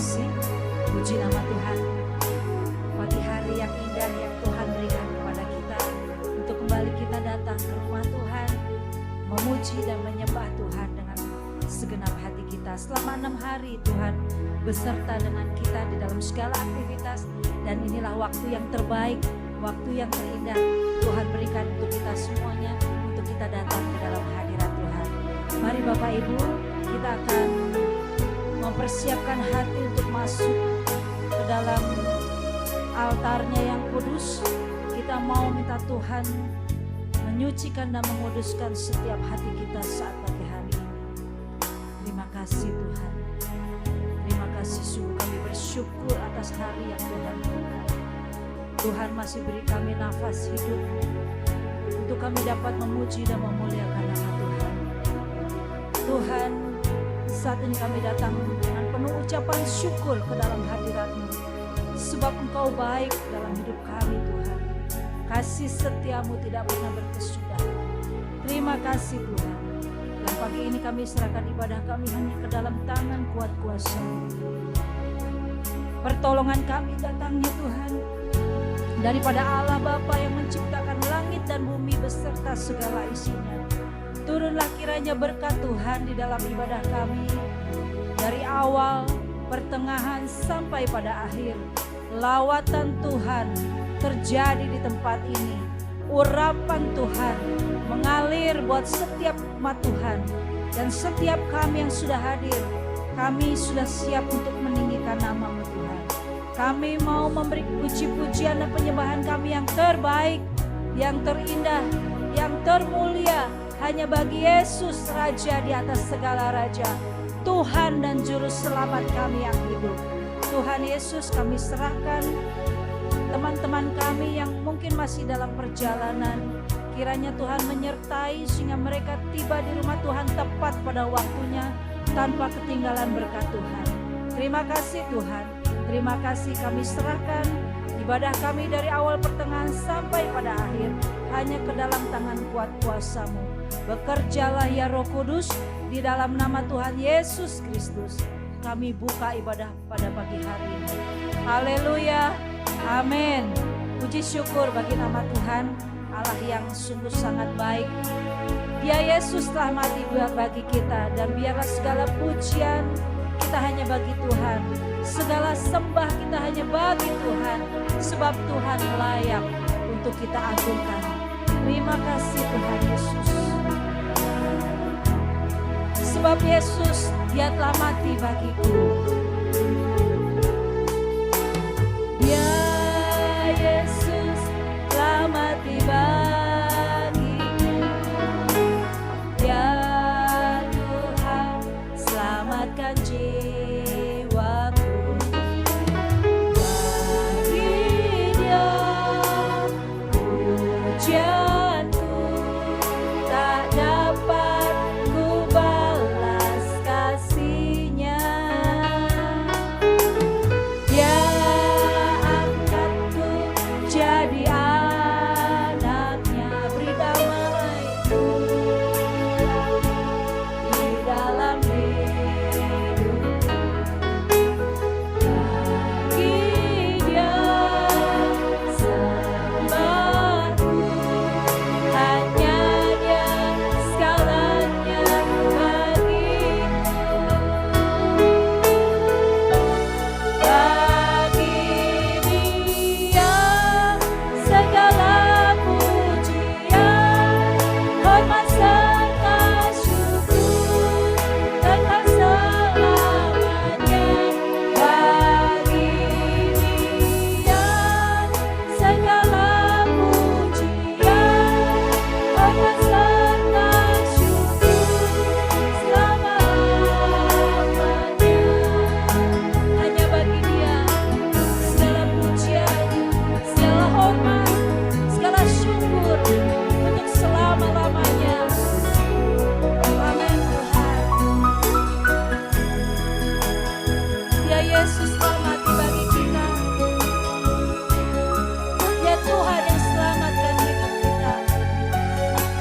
kasih. Puji nama Tuhan. Pagi hari yang indah yang Tuhan berikan kepada kita untuk kembali kita datang ke rumah Tuhan, memuji dan menyembah Tuhan dengan segenap hati kita. Selama 6 hari Tuhan beserta dengan kita di dalam segala aktivitas, dan inilah waktu yang terbaik, waktu yang terindah Tuhan berikan untuk kita semuanya, untuk kita datang ke dalam hadirat Tuhan. Mari Bapak Ibu, kita akan mempersiapkan hati untuk masuk ke dalam altarnya yang kudus. Kita mau minta Tuhan menyucikan dan menguduskan setiap hati kita saat pagi hari ini. Terima kasih Tuhan. Terima kasih, sungguh kami bersyukur atas hari yang Tuhan berikan. Tuhan masih beri kami nafas hidup untuk kami dapat memuji dan memuliakan nama Tuhan. Tuhan, saat ini kami datang dengan penuh ucapan syukur ke dalam hadirat-Mu, sebab Engkau baik dalam hidup kami Tuhan. Kasih setiamu tidak pernah berkesudahan. Terima kasih Tuhan. Dan pagi ini kami serahkan ibadah kami hanya ke dalam tangan kuat kuasa-Mu. Pertolongan kami datangnya Tuhan daripada Allah Bapa yang menciptakan langit dan bumi beserta segala isinya. Turunlah kiranya berkat Tuhan di dalam ibadah kami, dari awal, pertengahan sampai pada akhir. Lawatan Tuhan terjadi di tempat ini. Urapan Tuhan mengalir buat setiap umat Tuhan, dan setiap kami yang sudah hadir, kami sudah siap untuk meninggikan nama-Mu Tuhan. Kami mau memberi puji-pujian dan penyembahan kami yang terbaik, yang terindah, yang termulia hanya bagi Yesus, Raja di atas segala raja, Tuhan dan Juru Selamat kami yang hidup. Tuhan Yesus, kami serahkan teman-teman kami yang mungkin masih dalam perjalanan. Kiranya Tuhan menyertai sehingga mereka tiba di rumah Tuhan tepat pada waktunya, tanpa ketinggalan berkat Tuhan. Terima kasih Tuhan. Terima kasih, kami serahkan ibadah kami dari awal pertengahan sampai pada akhir hanya ke dalam tangan kuat kuasa-Mu. Bekerjalah ya Roh Kudus, di dalam nama Tuhan Yesus Kristus kami buka ibadah pada pagi hari ini. Haleluya, amin. Puji syukur bagi nama Tuhan, Allah yang sungguh sangat baik. Dia Yesus telah mati bagi kita, dan biarlah segala pujian kita hanya bagi Tuhan, segala sembah kita hanya bagi Tuhan, sebab Tuhan layak untuk kita agungkan. Terima kasih Tuhan Yesus. Sebab Yesus, Dia telah mati bagiku. Dia Yesus telah mati bagiku. Ya Tuhan, selamatkan jiwaku. Bagi Dia pujianku tak dapat ku balas kasih-Nya. Dia angkatku jadi anaknya, beri damai-Mu di dalam hidupku. Bagi Dia sembahku, hanya Dia segalanya bagiku. Bagi Dia segala pujian, hormat serta syukur, kekal selamanya. Bagi Dia segala pujian, hormat serta syukur, selama-lamanya. Hanya bagi Dia segala pujian, segala hormat, segala syukur untuk selama-lamanya. Amin Tuhan. Ya Yesus telah mati bagi kita. Ya Tuhan yang selamatkan hidup kita.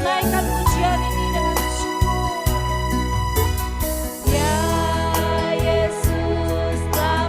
Naikkan pujian ini dengan syukur. Ya Yesus telah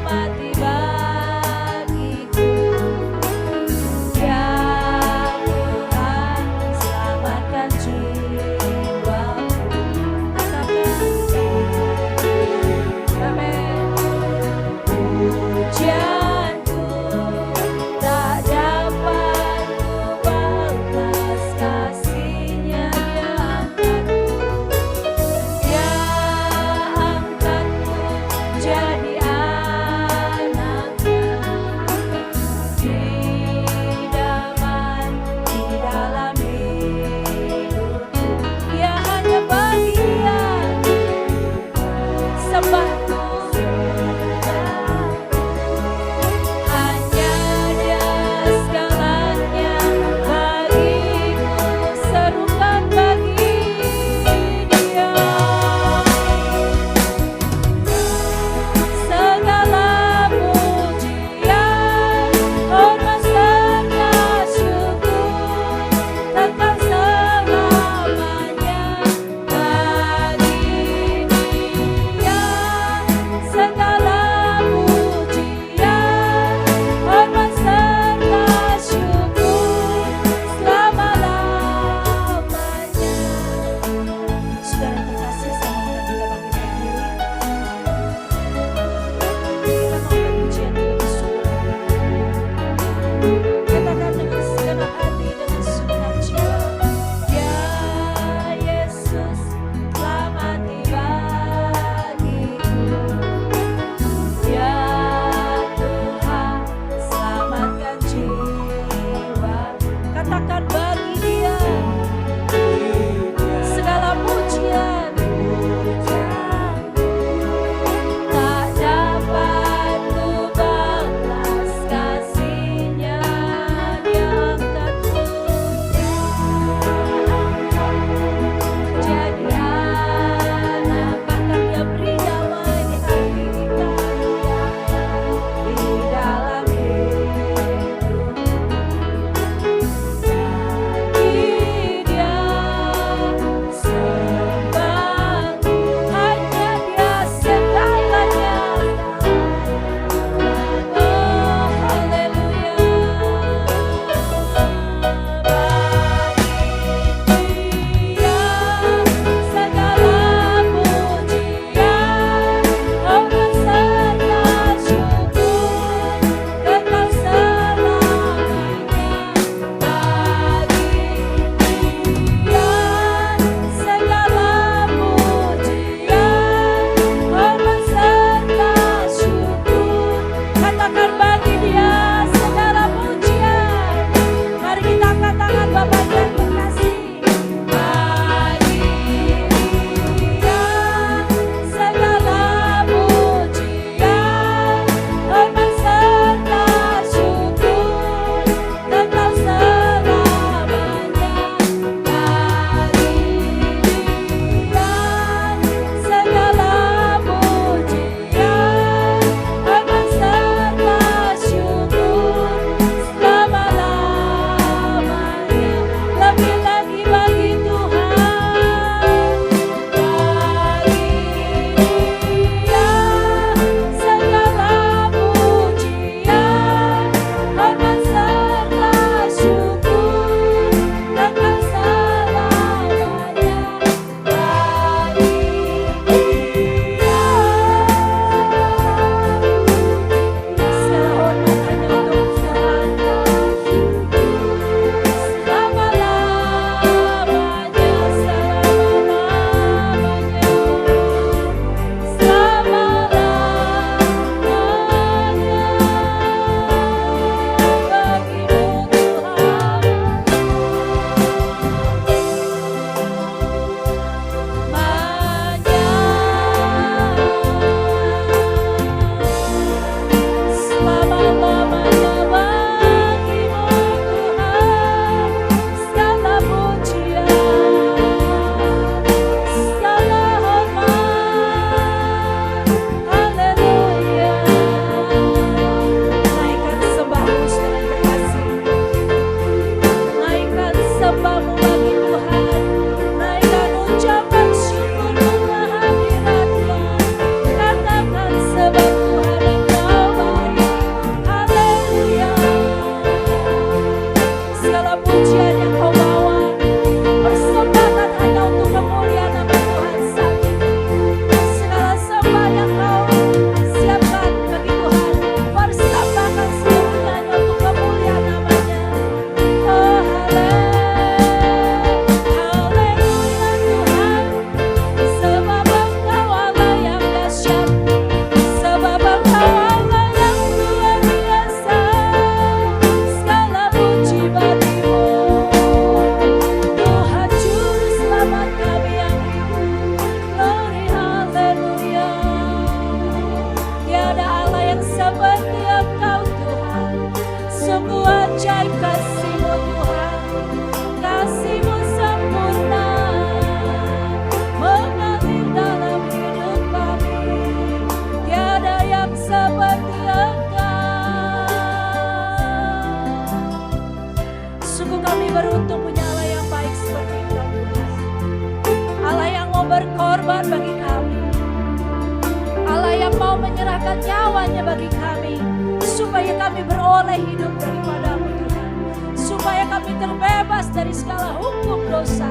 nyawanya bagi kami, supaya kami beroleh hidup daripada-Mu Tuhan, supaya kami terbebas dari segala hukum dosa.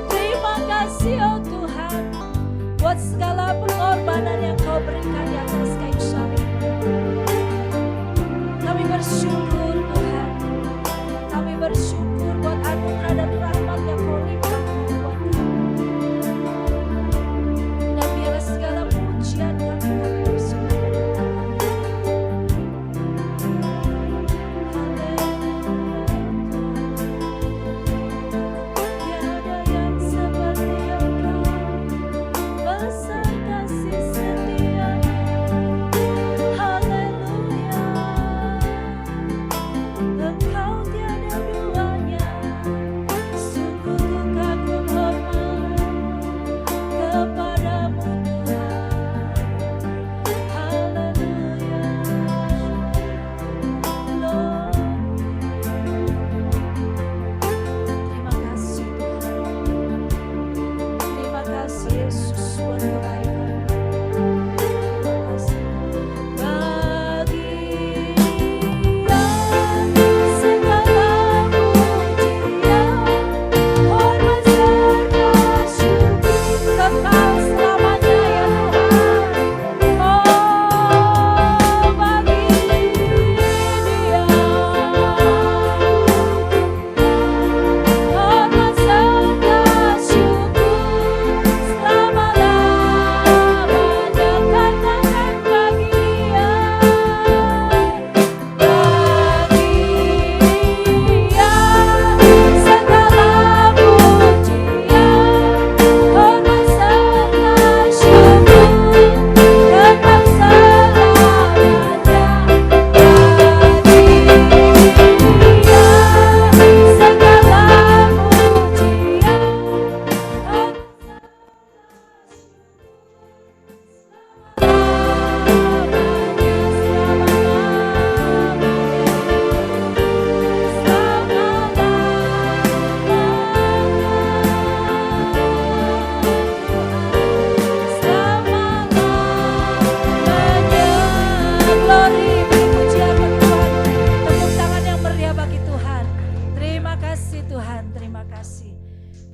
Terima kasih oh Tuhan, buat segala pengorbanan yang Kau berikan di atas kayu salib. Kami bersyukur Tuhan, kami bersyukur buat anugerah dan rahmat yang Kau limpahkan buat kami. Dan biarlah segala pujian kami bersembahkan kepada Tiada yang seperti Engkau, besar kasih setia-Mu. Haleluya, Engkau tiada duanya. Sungguh ku kagum hormat kepadamu Tuhan. Haleluya, Lord. Terima kasih Tuhan, terima kasih Yesus buat kebaikan. Terima kasih. Bagi Dia segala pujian, hormat serta syukur kekal selamanya ya Tuhan. Oh, bagi Dia hormat serta syukur selama-lamanya. Katakan bagi Dia, bagi Dia segala pujian, hormat serta syukur kekal selamanya. Bagi Dia segala pujian, hormat Glory, pujian bagi Tuhan. Tepuk tangan yang meriah bagi Tuhan. Terima kasih Tuhan, terima kasih.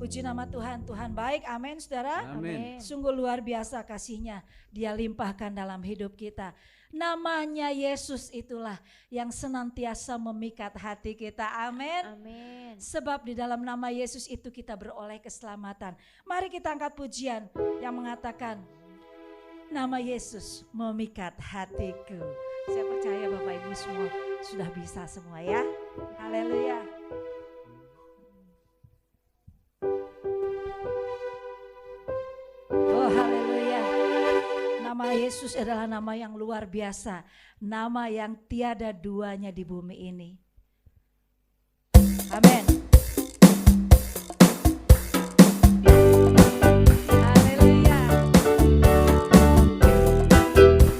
Puji nama Tuhan, Tuhan baik, amin saudara. Amin. Sungguh luar biasa kasihnya, Dia limpahkan dalam hidup kita. Namanya Yesus itulah yang senantiasa memikat hati kita, amin. Amin. Sebab di dalam nama Yesus itu kita beroleh keselamatan. Mari kita angkat pujian yang mengatakan, nama Yesus memikat hatiku. Saya percaya Bapak Ibu semua sudah bisa semua ya. Haleluya. Oh haleluya. Nama Yesus adalah nama yang luar biasa. Nama yang tiada duanya di bumi ini. Amin. Haleluya. La la la la la la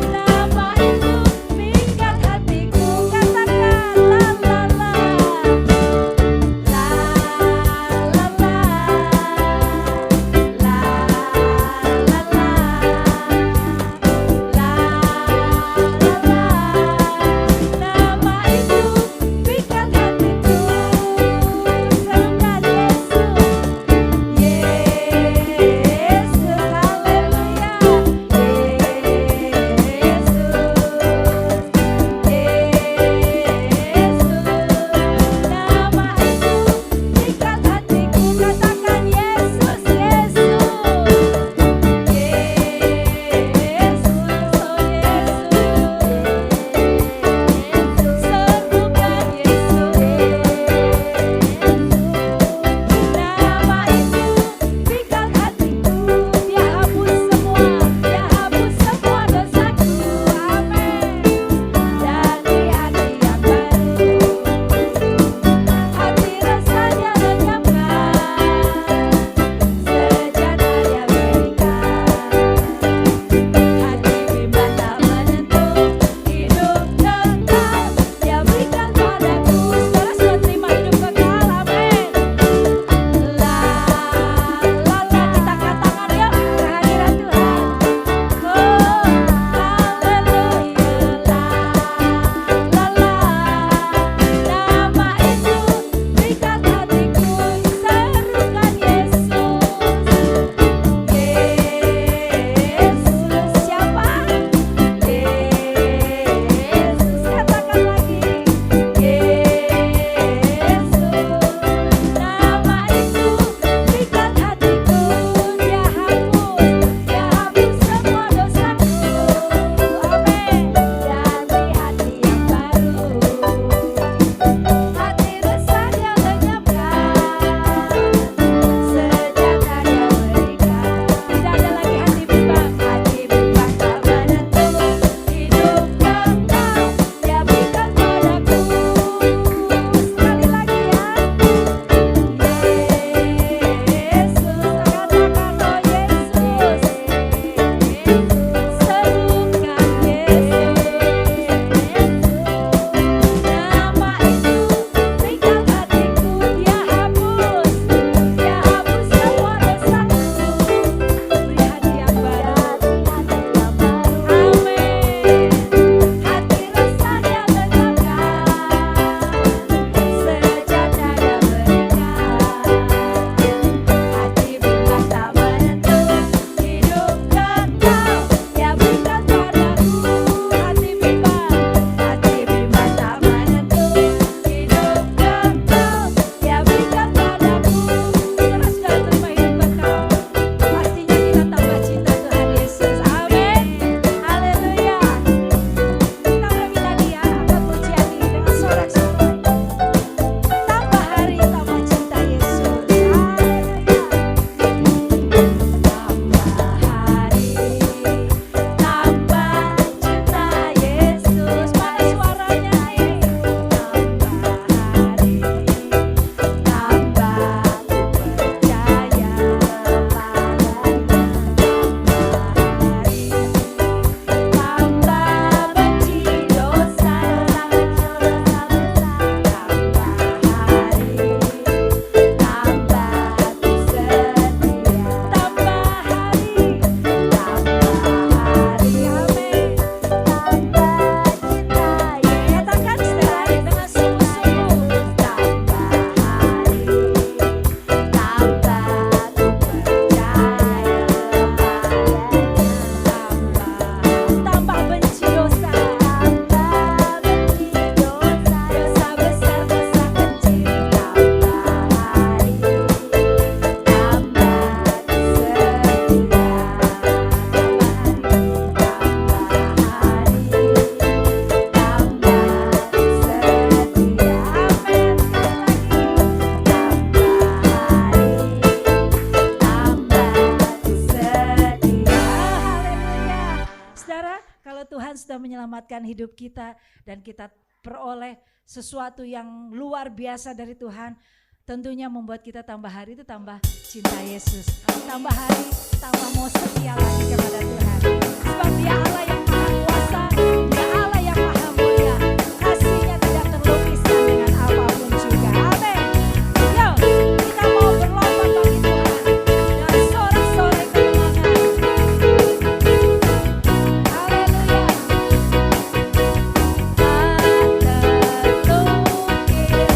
la la menyelamatkan hidup kita dan kita peroleh sesuatu yang luar biasa dari Tuhan, tentunya membuat kita tambah hari itu tambah cinta Yesus, tambah hari tambah mau setia lagi kepada Tuhan. Sebab Dia Allah yang maha kuasa, Dia Allah yang maha mulia, kasih-Nya tidak terlukiskan dengan apapun juga. Amin. Yo, kita mau berlomba bagi Tuhan dan sorak-sorai kemenangan. Haleluya. Tak terlukiskan kasih yang Kau berikan.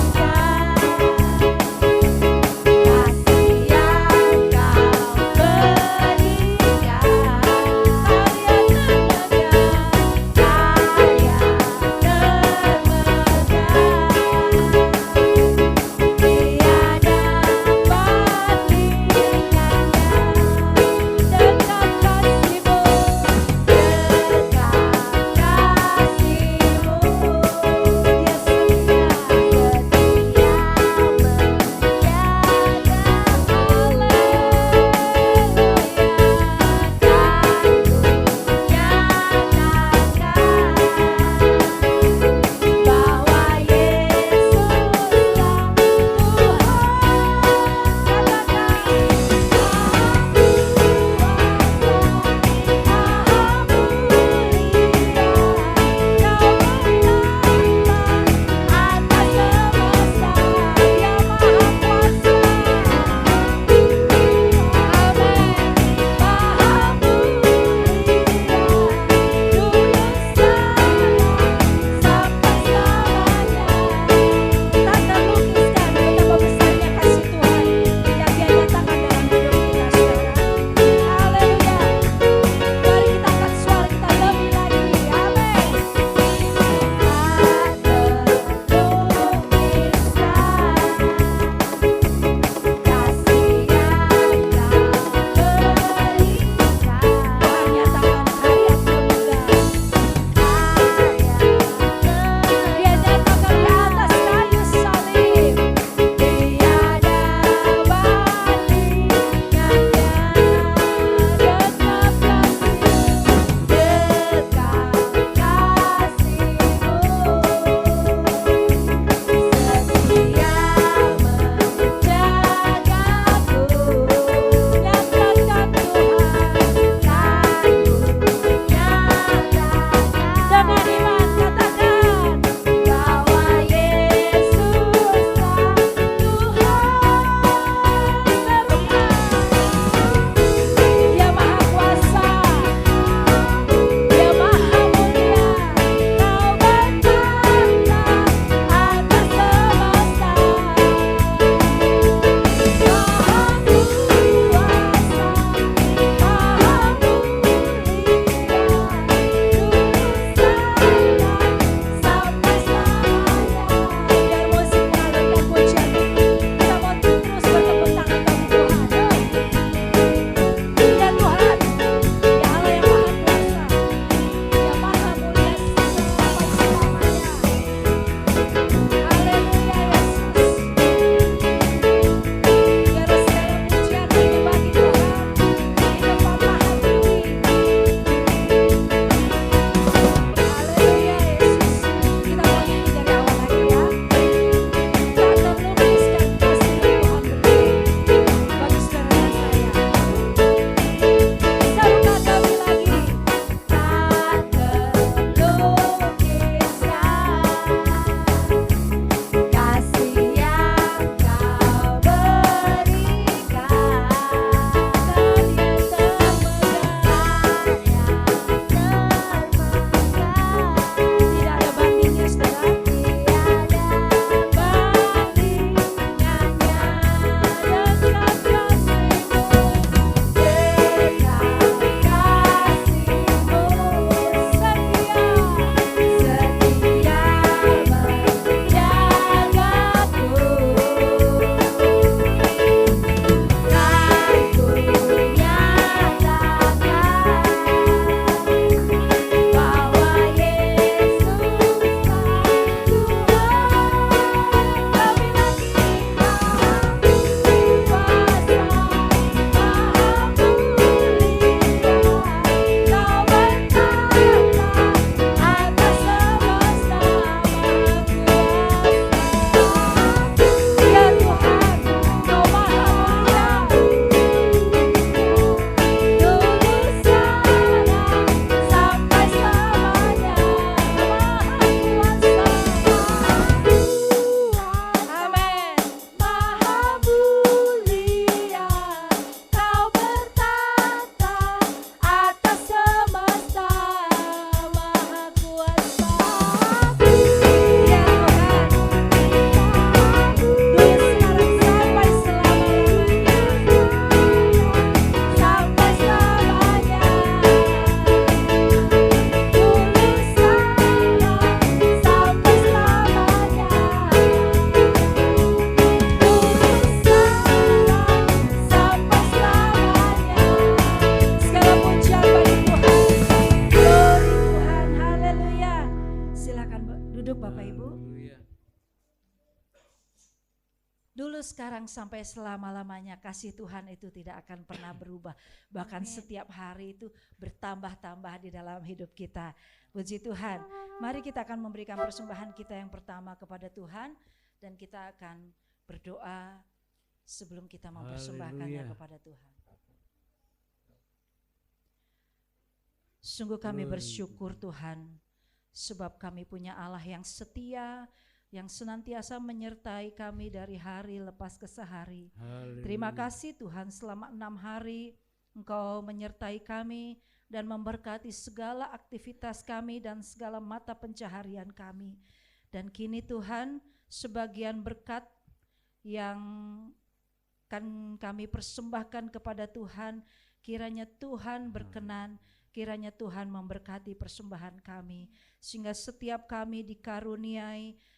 sekarang sampai selama-lamanya kasih Tuhan itu tidak akan pernah berubah. Bahkan setiap hari itu bertambah-tambah di dalam hidup kita. Puji Tuhan. Mari kita akan memberikan persembahan kita yang pertama kepada Tuhan. Dan kita akan berdoa sebelum kita mempersembahkannya kepada Tuhan. Sungguh kami bersyukur Tuhan, sebab kami punya Allah yang setia, yang senantiasa menyertai kami dari hari lepas ke sehari. Terima kasih Tuhan, selama 6 hari Engkau menyertai kami dan memberkati segala aktivitas kami dan segala mata pencaharian kami. Dan kini Tuhan, sebagian berkat yang kan kami persembahkan kepada Tuhan, kiranya Tuhan berkenan, kiranya Tuhan memberkati persembahan kami, sehingga setiap kami dikaruniai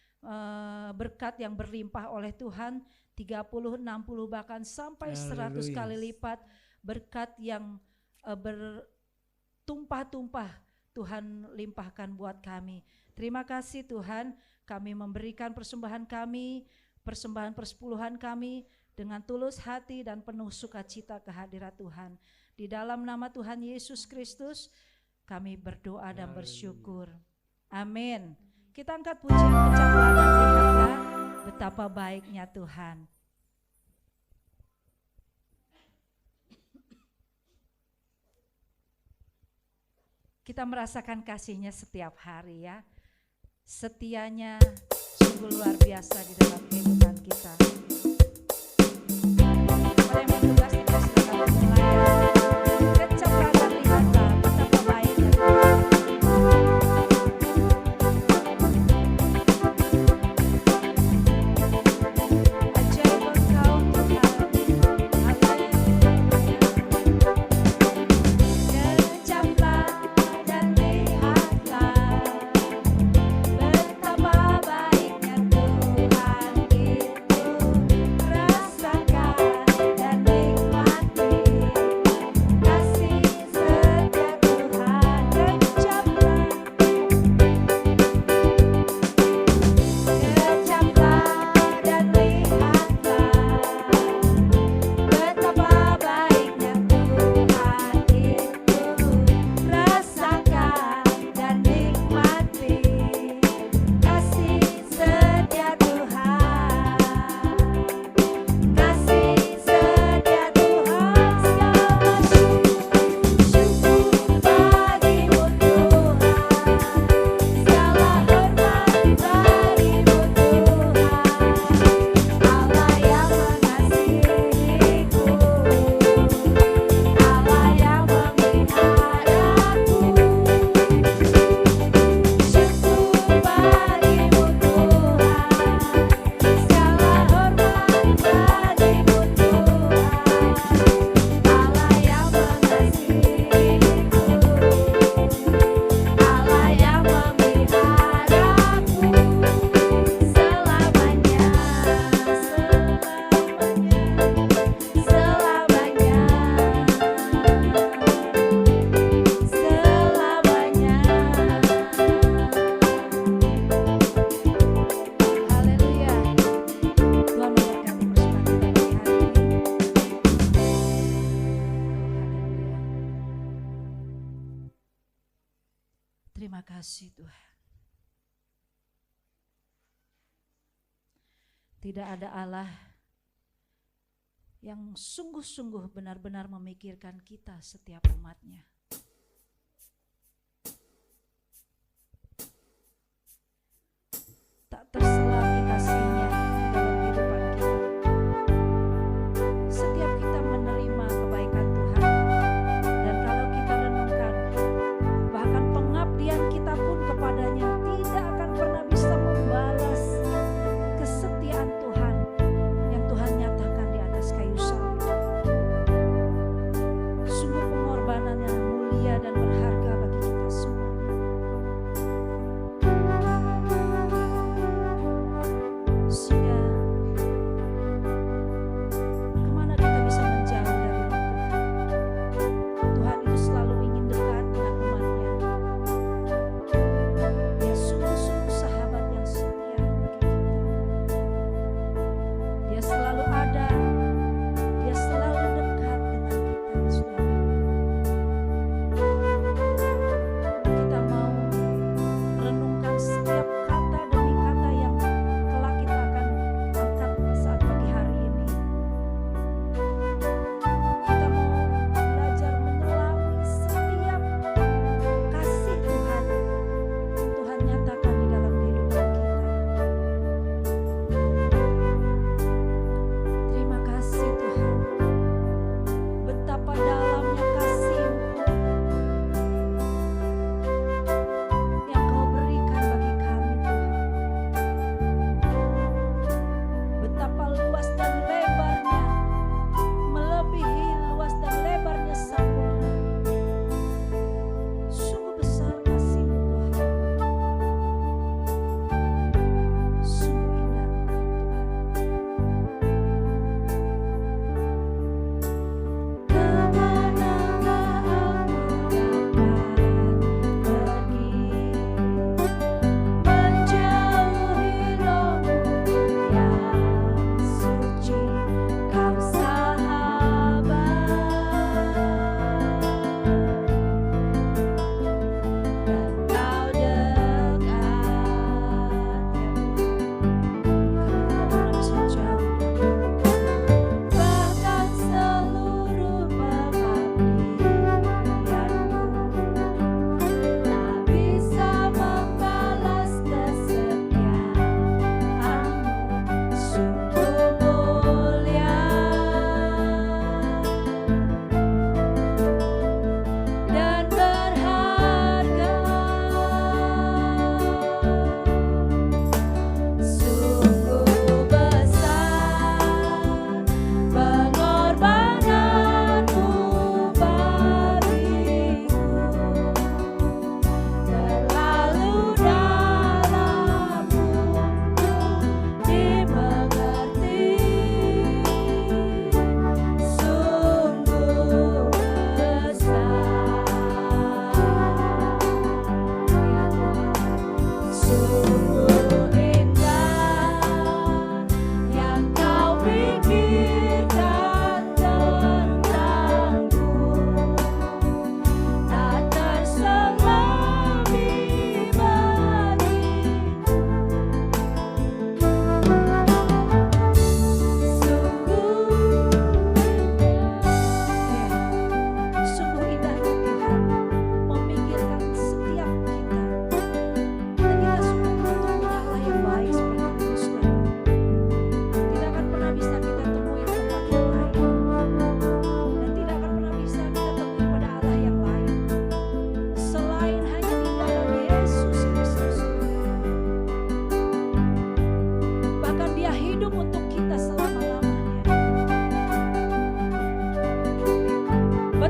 berkat yang berlimpah oleh Tuhan, 30, 60 bahkan sampai 100 kali lipat berkat yang bertumpah-tumpah Tuhan limpahkan buat kami. Terima kasih Tuhan, kami memberikan persembahan kami, persembahan persepuluhan kami dengan tulus hati dan penuh sukacita ke hadirat Tuhan. Di dalam nama Tuhan Yesus Kristus kami berdoa dan bersyukur. Amin. Kita angkat pujian kecapan dan lihatlah betapa baiknya Tuhan. Kita merasakan kasih-Nya setiap hari ya. Setianya sungguh luar biasa di dalam kehidupan kita. Pada yang bertugas dipersilakan mulai. Kecaplah dan lihatlah betapa baiknya Tuhan. Ajaib Engkau Tuhan. Kecaplah dan lihatlah betapa baiknya Tuhan itu. Rasakan dan nikmati kasih setia Tuhan. Kecaplah, dan lihatlah betapa baiknya Tuhan itu. Rasakan dan nikmati kasih setia Tuhan. Kasih setia Tuhan, segala syukur bagimu Tuhan, segala hormat bagimu Tuhan, Allah yang mengasihiku, Allah yang memeliharaku. Syukur bagimu Tuhan, segala hormat bagimu Tuhan, Allah yang mengasihiku, Allah yang memeliharaku selamanya, selamanya, selamanya. Haleluya. Tuhan memberkati persembahan kita pagi hari ini. Haleluya. Terima kasih Tuhan. Tidak ada Allah yang sungguh-sungguh benar-benar memikirkan kita setiap umatnya. Tak terselangi kasih-Nya di dalam kehidupan kita. Setiap kita menerima kebaikan Tuhan, dan kalau kita renungkan, bahkan pengabdian kita pun kepadanya tidak akan pernah bisa membalas kesetiaan Tuhan yang Tuhan nyatakan di atas kayu salib. Sungguh pengorbanan yang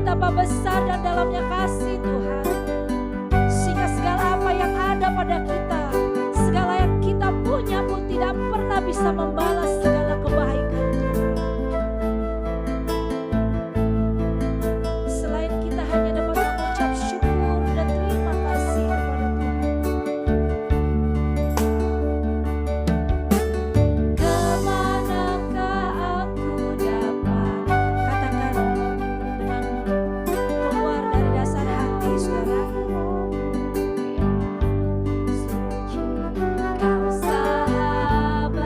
betapa besar dan dalamnya kasih Tuhan. Sehingga segala apa yang ada pada kita, segala yang kita punya pun tidak pernah bisa membalas segala kebaikan Tuhan. Selain kita hanya dapat mengucap syukur dan terima kasih kepada Tuhan. Kemanakah aku dapat, katakan dengan keluar dari dasar hati saudara. Kau sahabat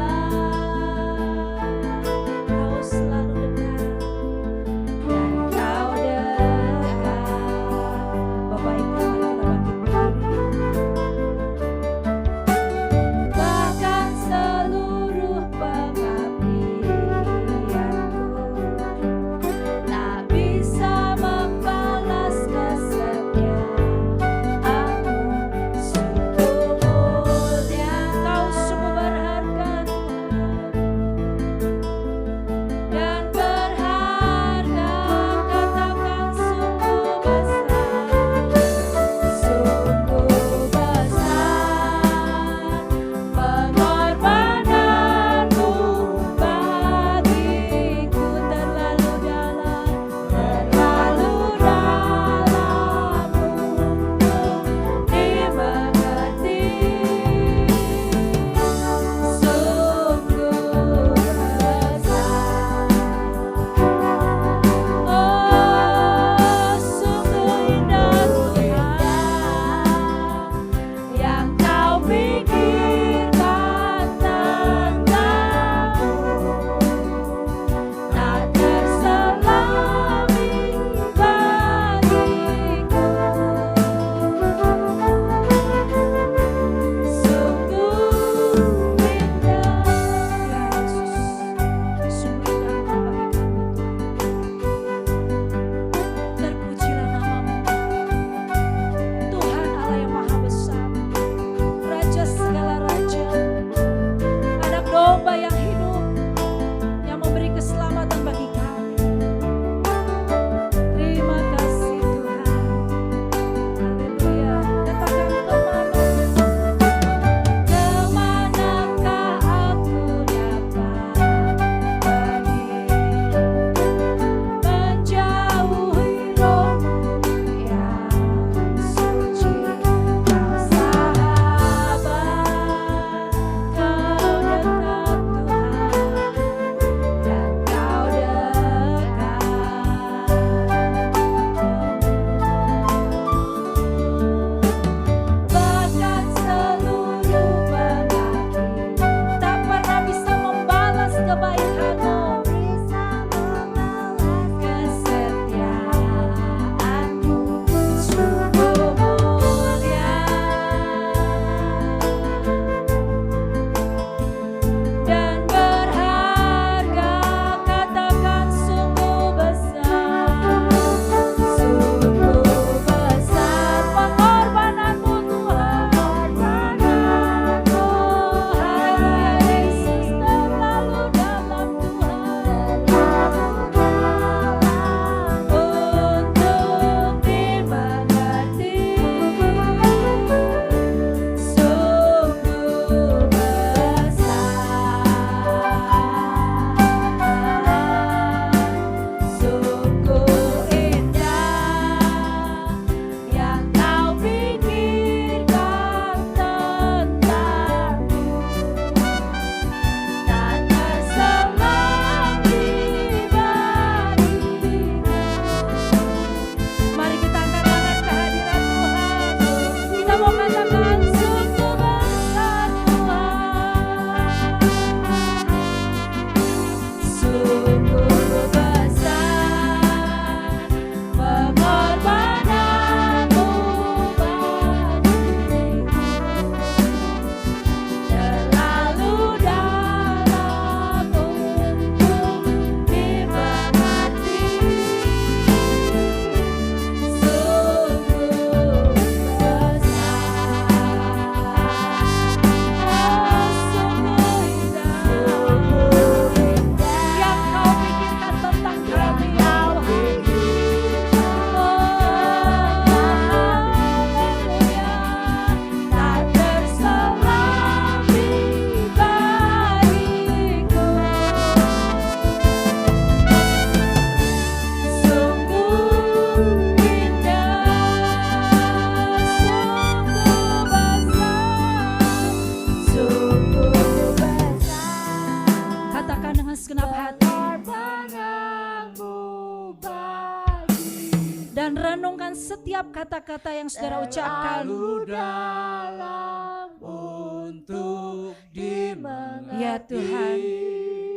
Dan renungkan setiap kata-kata yang saudara ucapkan. Dalam untuk dimengerti. Ya Tuhan,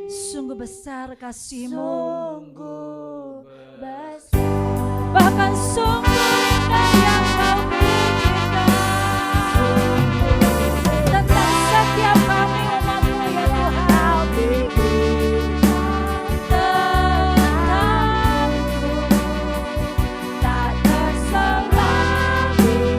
sungguh besar kasih-Mu, sungguh besar. bahkan sungguh indah yang Kau pikirkan tentang setiap kami umat-Mu ya Tuhan. Tentang-Mu tak terselami bagiku.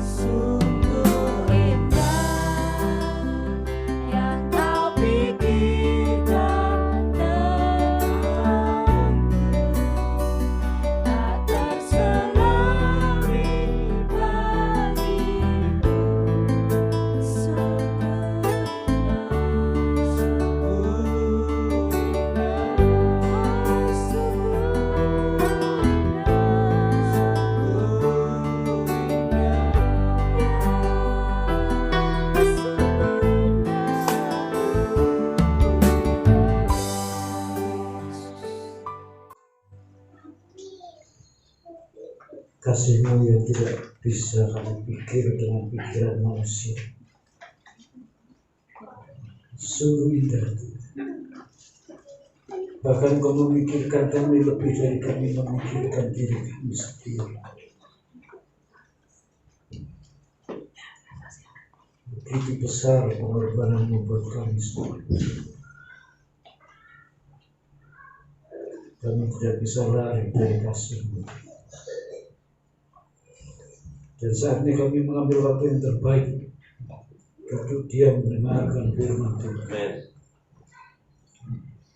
Sungguh indah, kasih-Mu yang tidak bisa kami pikir dengan pikiran manusia. Sungguh indah, bahkan Kau memikirkan kami lebih dari kami memikirkan diri kami sendiri. begitu besar pengorbananmu buat kami semua. Kami tidak bisa lari dari kasih-Mu. Dan saatnya kami mengambil waktu yang terbaik untuk diam mendengarkan firman Tuhan.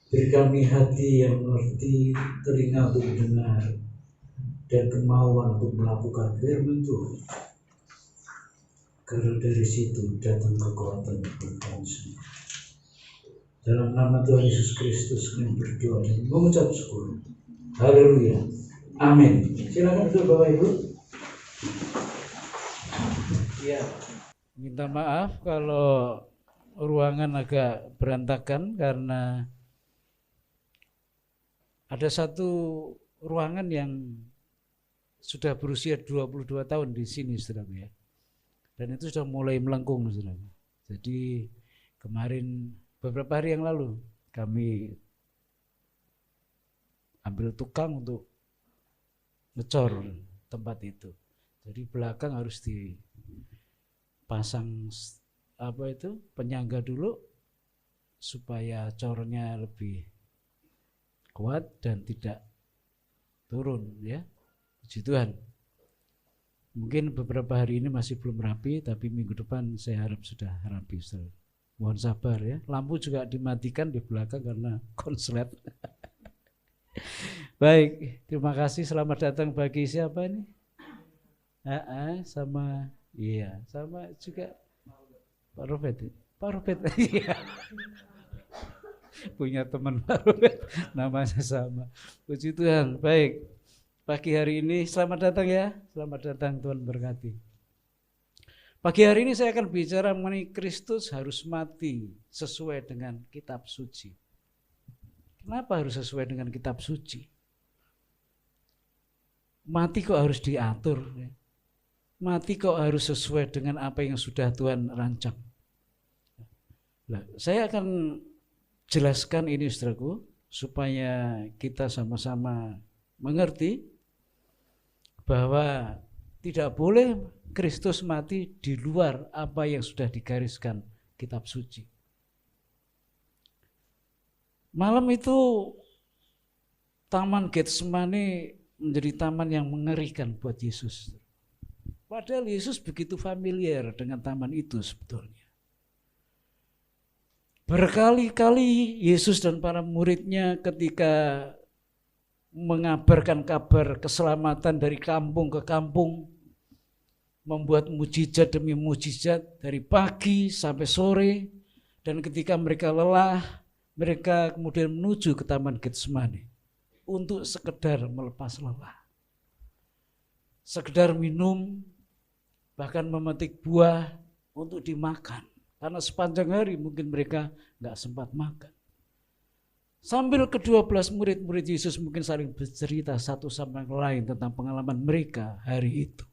Beri kami hati yang mengerti, telinga untuk mendengar, dan kemauan untuk melakukan firman Tuhan. Karena dari situ datang kekuatan untuk kami semua. Dalam nama Tuhan Yesus Kristus kami berdoa dan mengucap syukur. Haleluya. Amin. Silakan untuk Bapak Ibu. Ya, minta maaf kalau ruangan agak berantakan karena ada satu ruangan yang sudah berusia 22 tahun di sini, saudara ya. Dan itu sudah mulai melengkung, saudara. Jadi kemarin beberapa hari yang lalu kami ambil tukang untuk ngecor tempat itu. Jadi belakang harus dipasang penyangga dulu supaya cornya lebih kuat dan tidak turun ya. Puji Tuhan. Mungkin beberapa hari ini masih belum rapi, tapi minggu depan saya harap sudah rapi. Mohon sabar ya. Lampu juga dimatikan di belakang karena konslet. Baik, terima kasih. Selamat datang bagi siapa ini? Sama juga Pak Robert. Pak Robert, iya. Punya teman Pak Robert, namanya sama. Puji Tuhan. Baik, pagi hari ini selamat datang ya. Selamat datang, Tuhan berkati. Pagi hari ini saya akan bicara mengenai Kristus harus mati sesuai dengan kitab suci. Kenapa harus sesuai dengan kitab suci? Mati kok harus diatur? Mati kok harus sesuai dengan apa yang sudah Tuhan rancang? Nah, saya akan jelaskan ini saudaraku, supaya kita sama-sama mengerti bahwa tidak boleh Kristus mati di luar apa yang sudah digariskan kitab suci. Malam itu Taman Getsemani menjadi taman yang mengerikan buat Yesus. Padahal Yesus begitu familiar dengan taman itu sebetulnya. Berkali-kali Yesus dan para muridnya ketika mengabarkan kabar keselamatan dari kampung ke kampung, membuat mujizat demi mujizat dari pagi sampai sore, dan ketika mereka lelah, mereka kemudian menuju ke Taman Getsemani untuk sekedar melepas lelah, sekedar minum, bahkan memetik buah untuk dimakan. Karena sepanjang hari mungkin mereka nggak sempat makan. Sambil ke-12 murid-murid Yesus mungkin saling bercerita satu sama yang lain tentang pengalaman mereka hari itu.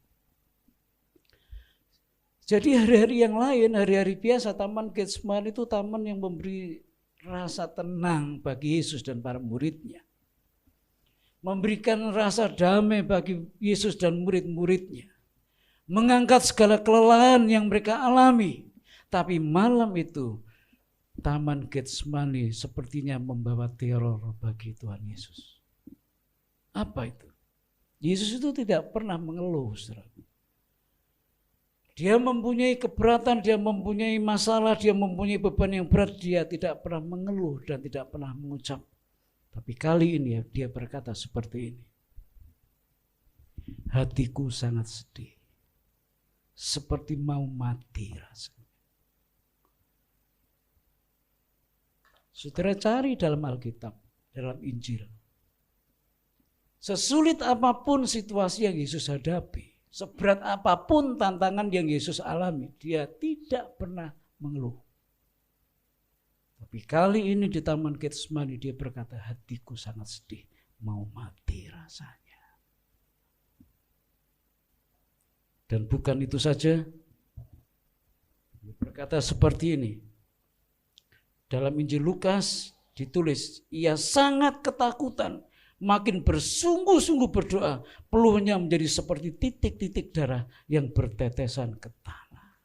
Jadi hari-hari yang lain, hari-hari biasa, Taman Getsemani itu taman yang memberi rasa tenang bagi Yesus dan para muridnya. Memberikan rasa damai bagi Yesus dan murid-muridnya. Mengangkat segala kelelahan yang mereka alami. Tapi malam itu Taman Getsemani sepertinya membawa teror bagi Tuhan Yesus. Apa itu? Yesus itu tidak pernah mengeluh, saudara. Dia mempunyai keberatan, dia mempunyai masalah, dia mempunyai beban yang berat, dia tidak pernah mengeluh dan tidak pernah mengucap. Tapi kali ini dia berkata seperti ini. Hatiku sangat sedih, seperti mau mati rasanya. Saudara cari dalam Alkitab, dalam Injil. Sesulit apapun situasi yang Yesus hadapi, seberat apapun tantangan yang Yesus alami, dia tidak pernah mengeluh. Tapi kali ini di Taman Getsemani dia berkata, hatiku sangat sedih, mau mati rasanya. Dan bukan itu saja, dia berkata seperti ini. Dalam Injil Lukas ditulis, ia sangat ketakutan, makin bersungguh-sungguh berdoa, peluhnya menjadi seperti titik-titik darah yang bertetesan ke tanah.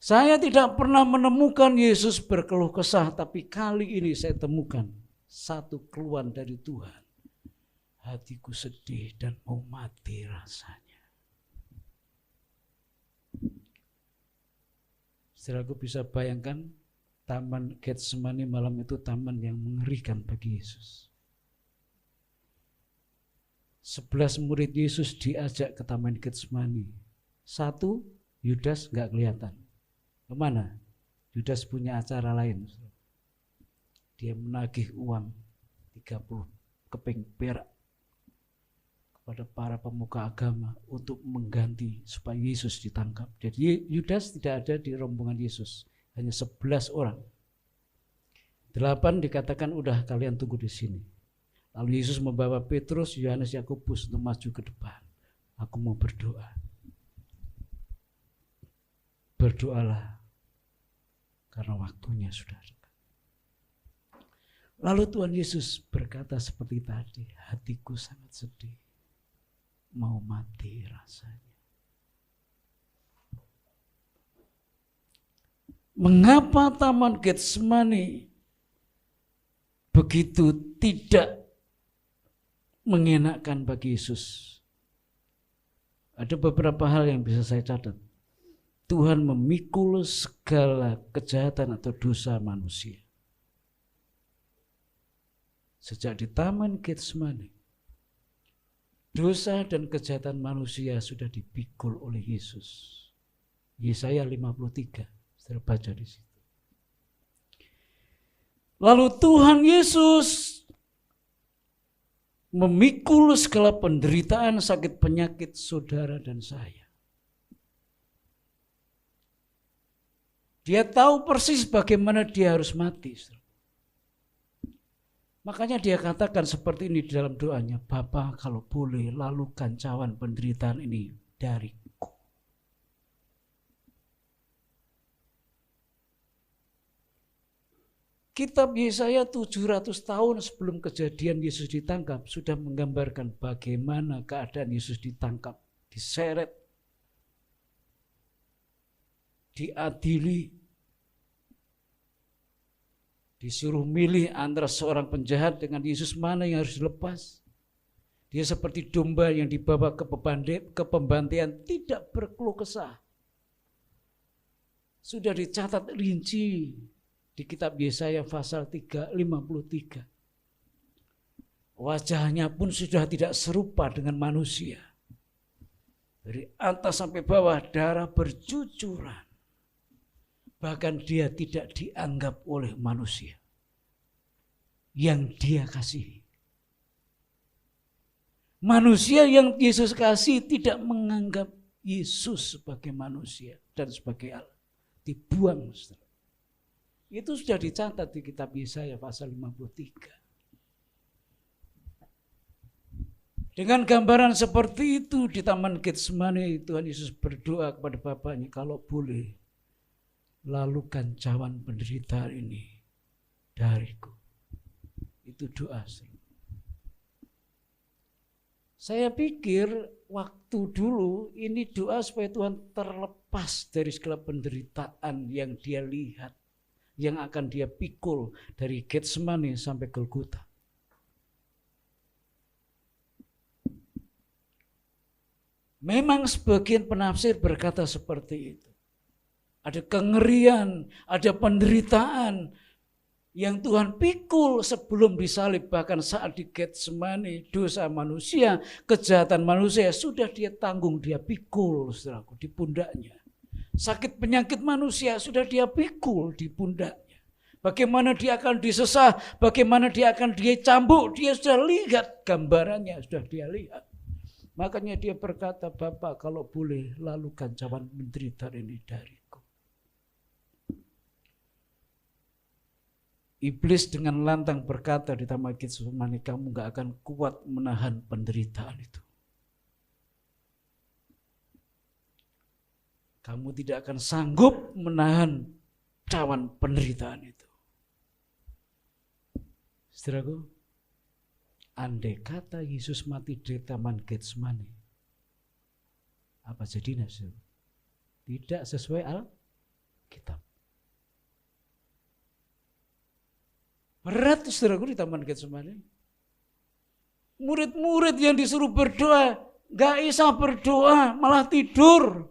Saya tidak pernah menemukan Yesus berkeluh kesah, tapi kali ini saya temukan satu keluhan dari Tuhan. Hatiku sedih dan mau mati rasanya. Saudaraku bisa bayangkan Taman Getsemani malam itu taman yang mengerikan bagi Yesus. 11 murid Yesus diajak ke Taman Getsemani. 1, Yudas nggak kelihatan. Kemana? Yudas punya acara lain. Dia menagih uang 30 keping perak kepada para pemuka agama untuk mengganti supaya Yesus ditangkap. Jadi Yudas tidak ada di rombongan Yesus, hanya 11 orang. 8 dikatakan udah kalian tunggu di sini. Lalu Yesus membawa Petrus, Yohanes, Yakobus untuk maju ke depan. Aku mau berdoa. Berdoalah karena waktunya sudah dekat. Lalu Tuhan Yesus berkata seperti tadi, hatiku sangat sedih, mau mati rasanya. Mengapa Taman Getsemani begitu tidak mengenakkan bagi Yesus? Ada beberapa hal yang bisa saya catat. Tuhan memikul segala kejahatan atau dosa manusia. Sejak di Taman Getsemani, dosa dan kejahatan manusia sudah dipikul oleh Yesus. Yesaya 53, saudara baca di situ. Lalu Tuhan Yesus memikul segala penderitaan, sakit, penyakit saudara dan saya. Dia tahu persis bagaimana dia harus mati. Makanya dia katakan seperti ini di dalam doanya, Bapa kalau boleh lalukan cawan penderitaan ini dariku. Kitab Yesaya 700 tahun sebelum kejadian Yesus ditangkap sudah menggambarkan bagaimana keadaan Yesus ditangkap, diseret, diadili, disuruh milih antara seorang penjahat dengan Yesus, mana yang harus dilepas. Dia seperti domba yang dibawa ke pembantaian, tidak berkeluh kesah. Sudah dicatat rinci di kitab Yesaya pasal 53. Wajahnya pun sudah tidak serupa dengan manusia. Dari atas sampai bawah darah bercucuran. Bahkan dia tidak dianggap oleh manusia yang dia kasihi. Manusia yang Yesus kasih tidak menganggap Yesus sebagai manusia dan sebagai Allah. Dibuang. Itu sudah dicatat di kitab Yesaya pasal 53. Dengan gambaran seperti itu di Taman Getsemani, Tuhan Yesus berdoa kepada Bapaknya, kalau boleh lalukan cawan penderitaan ini dariku. Itu doa. Saya pikir waktu dulu ini doa supaya Tuhan terlepas dari segala penderitaan yang dia lihat, yang akan dia pikul dari Getsemani sampai Golgota. Memang sebagian penafsir berkata seperti itu. Ada kengerian, ada penderitaan yang Tuhan pikul sebelum disalib, bahkan saat di Getsemani, dosa manusia, kejahatan manusia sudah dia tanggung, dia pikul, saudaraku, di pundaknya. Sakit penyakit manusia sudah dia pikul di pundaknya. Bagaimana dia akan disesah, bagaimana dia akan dicambuk, dia sudah lihat gambarannya, sudah dia lihat. Makanya dia berkata, Bapa kalau boleh lalukan cawan penderitaan ini dariku. Iblis dengan lantang berkata di Taman Getsemani, kamu gak akan kuat menahan penderitaan itu. Kamu tidak akan sanggup menahan cawan penderitaan itu. Saudaraku, andai kata Yesus mati di Taman Getsemani, apa jadinya? Tidak sesuai Alkitab. Berat saudaraku di Taman Getsemani. Murid-murid yang disuruh berdoa, gak bisa berdoa, malah tidur.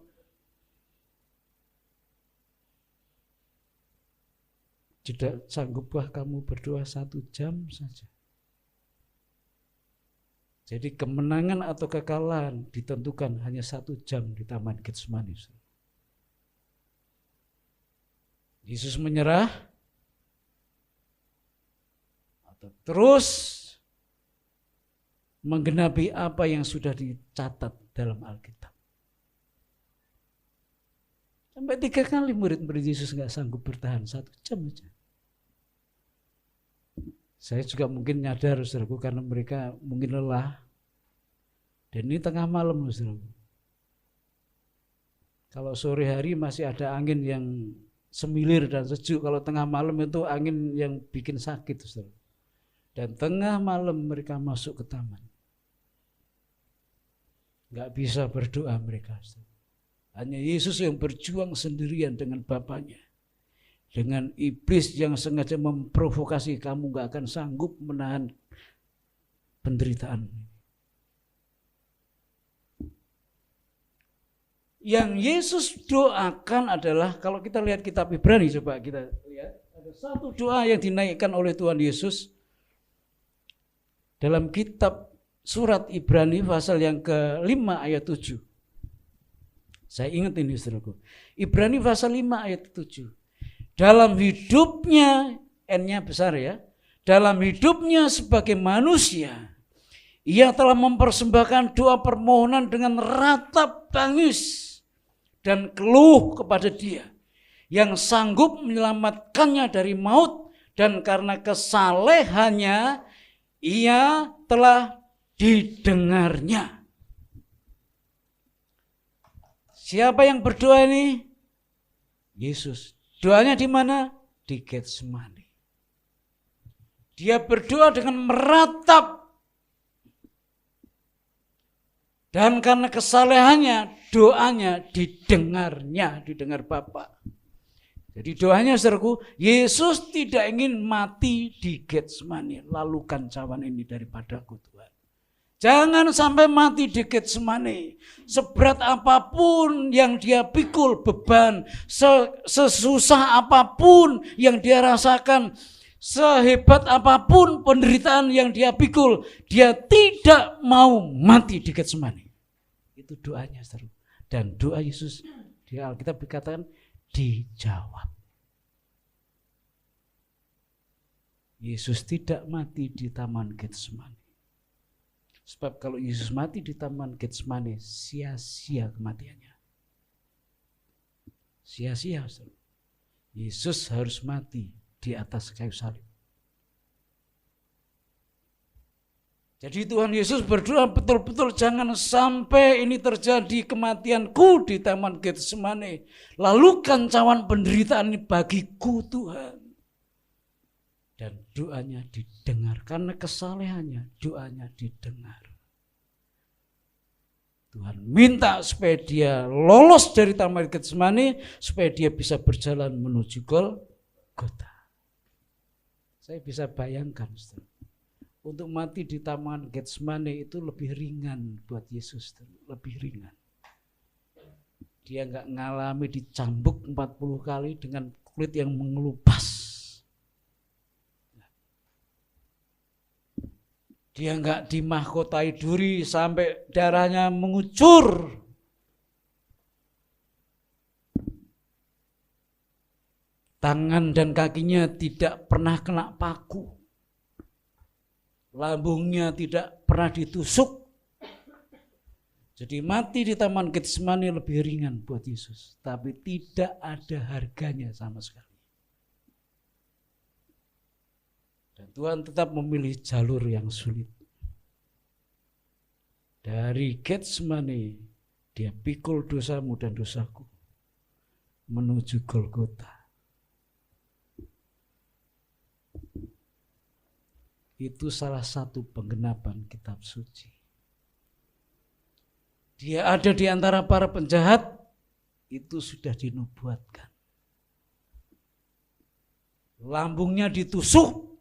Tidak sanggupkah kamu berdoa 1 jam saja? Jadi kemenangan atau kekalahan ditentukan hanya 1 jam di Taman Getsemani. Yesus menyerah atau terus menggenapi apa yang sudah dicatat dalam Alkitab. Sampai 3 kali murid-murid Yesus gak sanggup bertahan 1 jam aja. Saya juga mungkin nyadar saudaraku karena mereka mungkin lelah. Dan ini tengah malam saudaraku. Kalau sore hari masih ada angin yang semilir dan sejuk. Kalau tengah malam itu angin yang bikin sakit saudaraku. Dan tengah malam mereka masuk ke taman. Gak bisa berdoa mereka saudaraku. Hanya Yesus yang berjuang sendirian dengan Bapaknya. Dengan iblis yang sengaja memprovokasi, kamu gak akan sanggup menahan penderitaan. Yang Yesus doakan adalah, kalau kita lihat kitab Ibrani, coba kita lihat, ada satu doa yang dinaikkan oleh Tuhan Yesus dalam kitab surat Ibrani pasal yang ke-5 ayat 7. Saya ingat ini saudaraku. Ibrani pasal 5 ayat 7. Dalam hidupnya, N-nya besar ya, dalam hidupnya sebagai manusia, ia telah mempersembahkan doa permohonan dengan ratap tangis dan keluh kepada Dia yang sanggup menyelamatkannya dari maut, dan karena kesalehannya ia telah didengarnya. Siapa yang berdoa ini? Yesus. Doanya di mana? Di Getsemani. Dia berdoa dengan meratap. Dan karena kesalehannya, doanya didengarnya, didengar Bapa. Jadi doanya saudaraku, Yesus tidak ingin mati di Getsemani. Lalukan cawan ini daripadaku Tuhan. Jangan sampai mati di Getsemani. Seberat apapun yang dia pikul beban, sesusah apapun yang dia rasakan, sehebat apapun penderitaan yang dia pikul, dia tidak mau mati di Getsemani. Itu doanya, saudara. Dan doa Yesus di Alkitab dikatakan dijawab. Yesus tidak mati di Taman Getsemani. Sebab kalau Yesus mati di Taman Getsemani, sia-sia kematiannya. Sia-sia. Yesus harus mati di atas kayu salib. Jadi Tuhan Yesus berdoa betul-betul jangan sampai ini terjadi kematianku di Taman Getsemani. Lalukan cawan penderitaan ini bagiku Tuhan. Dan doanya didengar. Karena kesalehannya doanya didengar. Tuhan minta supaya dia lolos dari Taman Getsemani. Supaya dia bisa berjalan menuju Golgota. Saya bisa bayangkan. Untuk mati di Taman Getsemani itu lebih ringan buat Yesus. Lebih ringan. Dia gak ngalami dicambuk 40 kali dengan kulit yang mengelupas. Dia enggak dimahkotai duri sampai darahnya mengucur. Tangan dan kakinya tidak pernah kena paku. Lambungnya tidak pernah ditusuk. Jadi mati di Taman Getsemani lebih ringan buat Yesus. Tapi tidak ada harganya sama sekali. Dan Tuhan tetap memilih jalur yang sulit. Dari Getsemani, dia pikul dosamu dan dosaku menuju Golgota. Itu salah satu penggenapan kitab suci. Dia ada di antara para penjahat, itu sudah dinubuatkan. lambungnya ditusuk,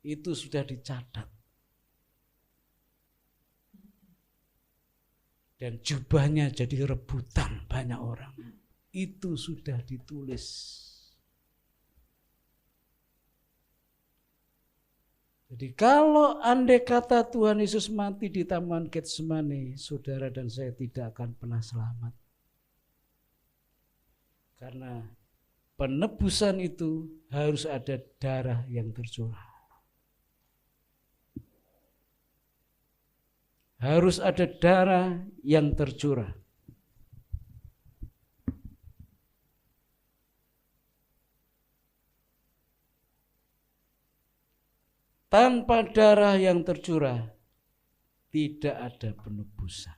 itu sudah dicatat. Dan jubahnya jadi rebutan banyak orang. Itu sudah ditulis. Jadi kalau andai kata Tuhan Yesus mati di Taman Getsemani, saudara dan saya tidak akan pernah selamat. Karena penebusan itu harus ada darah yang tercurah. Harus ada darah yang tercurah. Tanpa darah yang tercurah, tidak ada penebusan.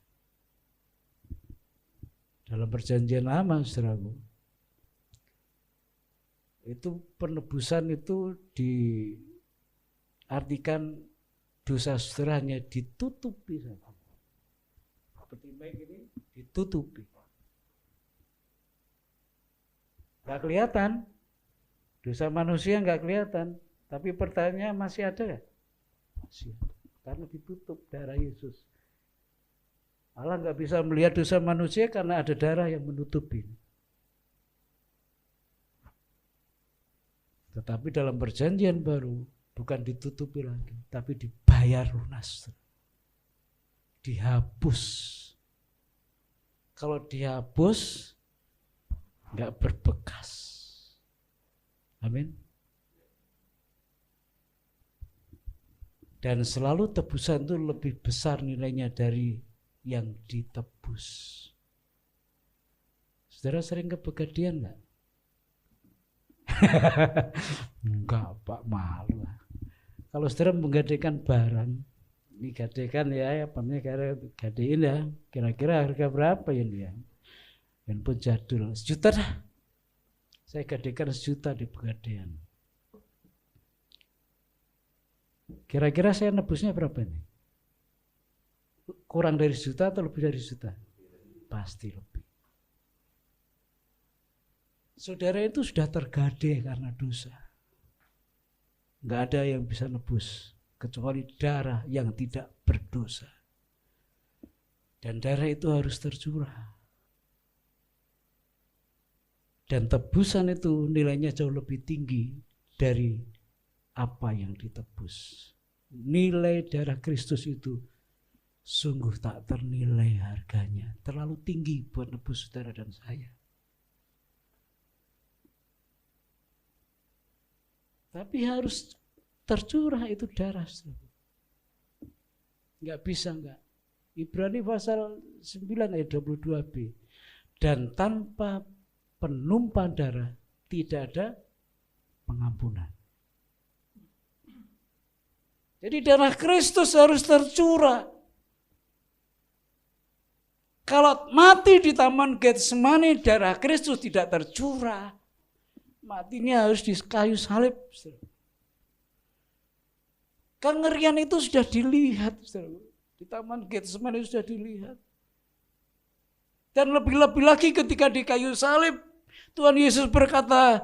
Dalam perjanjian lama, saudaraku, itu penebusan itu diartikan dosa saudara hanya ditutupi. Seperti baik ini, ditutupi. Gak kelihatan, dosa manusia gak kelihatan. Tapi pertanyaannya masih ada ya? Masih ada. Karena ditutup darah Yesus. Allah nggak bisa melihat dosa manusia karena ada darah yang menutupi. Tetapi dalam perjanjian baru bukan ditutupi lagi, tapi dibayar lunas. Dihapus. Kalau dihapus nggak berbekas. Amin. Dan selalu tebusan itu lebih besar nilainya dari yang ditebus. Saudara sering ke Begadian enggak? Enggak, Pak, malu. Kalau saudara menggadekan barang, ini gadekan ya, apa namanya, gadein ya, kira-kira harga berapa ya dia? Handphone jadul, 1 juta dah. Saya gadekan 1 juta di Begadian. Kira-kira saya nebusnya berapa ini? Kurang dari 1 juta atau lebih dari 1 juta? Pasti lebih. Saudara itu sudah tergadai karena dosa. Enggak ada yang bisa nebus kecuali darah yang tidak berdosa. Dan darah itu harus tercurah. Dan tebusan itu nilainya jauh lebih tinggi dari apa yang ditebus. Nilai darah Kristus itu sungguh tak ternilai harganya. Terlalu tinggi buat nebus saudara dan saya. Tapi harus tercurah itu darah. Enggak bisa enggak. Ibrani pasal 9 ayat 22b. Dan tanpa penumpahan darah tidak ada pengampunan. Jadi darah Kristus harus tercurah. Kalau mati di Taman Getsemani, darah Kristus tidak tercurah. Matinya harus di kayu salib. Kengerian itu sudah dilihat. Di Taman Getsemani sudah dilihat. Dan lebih-lebih lagi ketika di kayu salib, Tuhan Yesus berkata,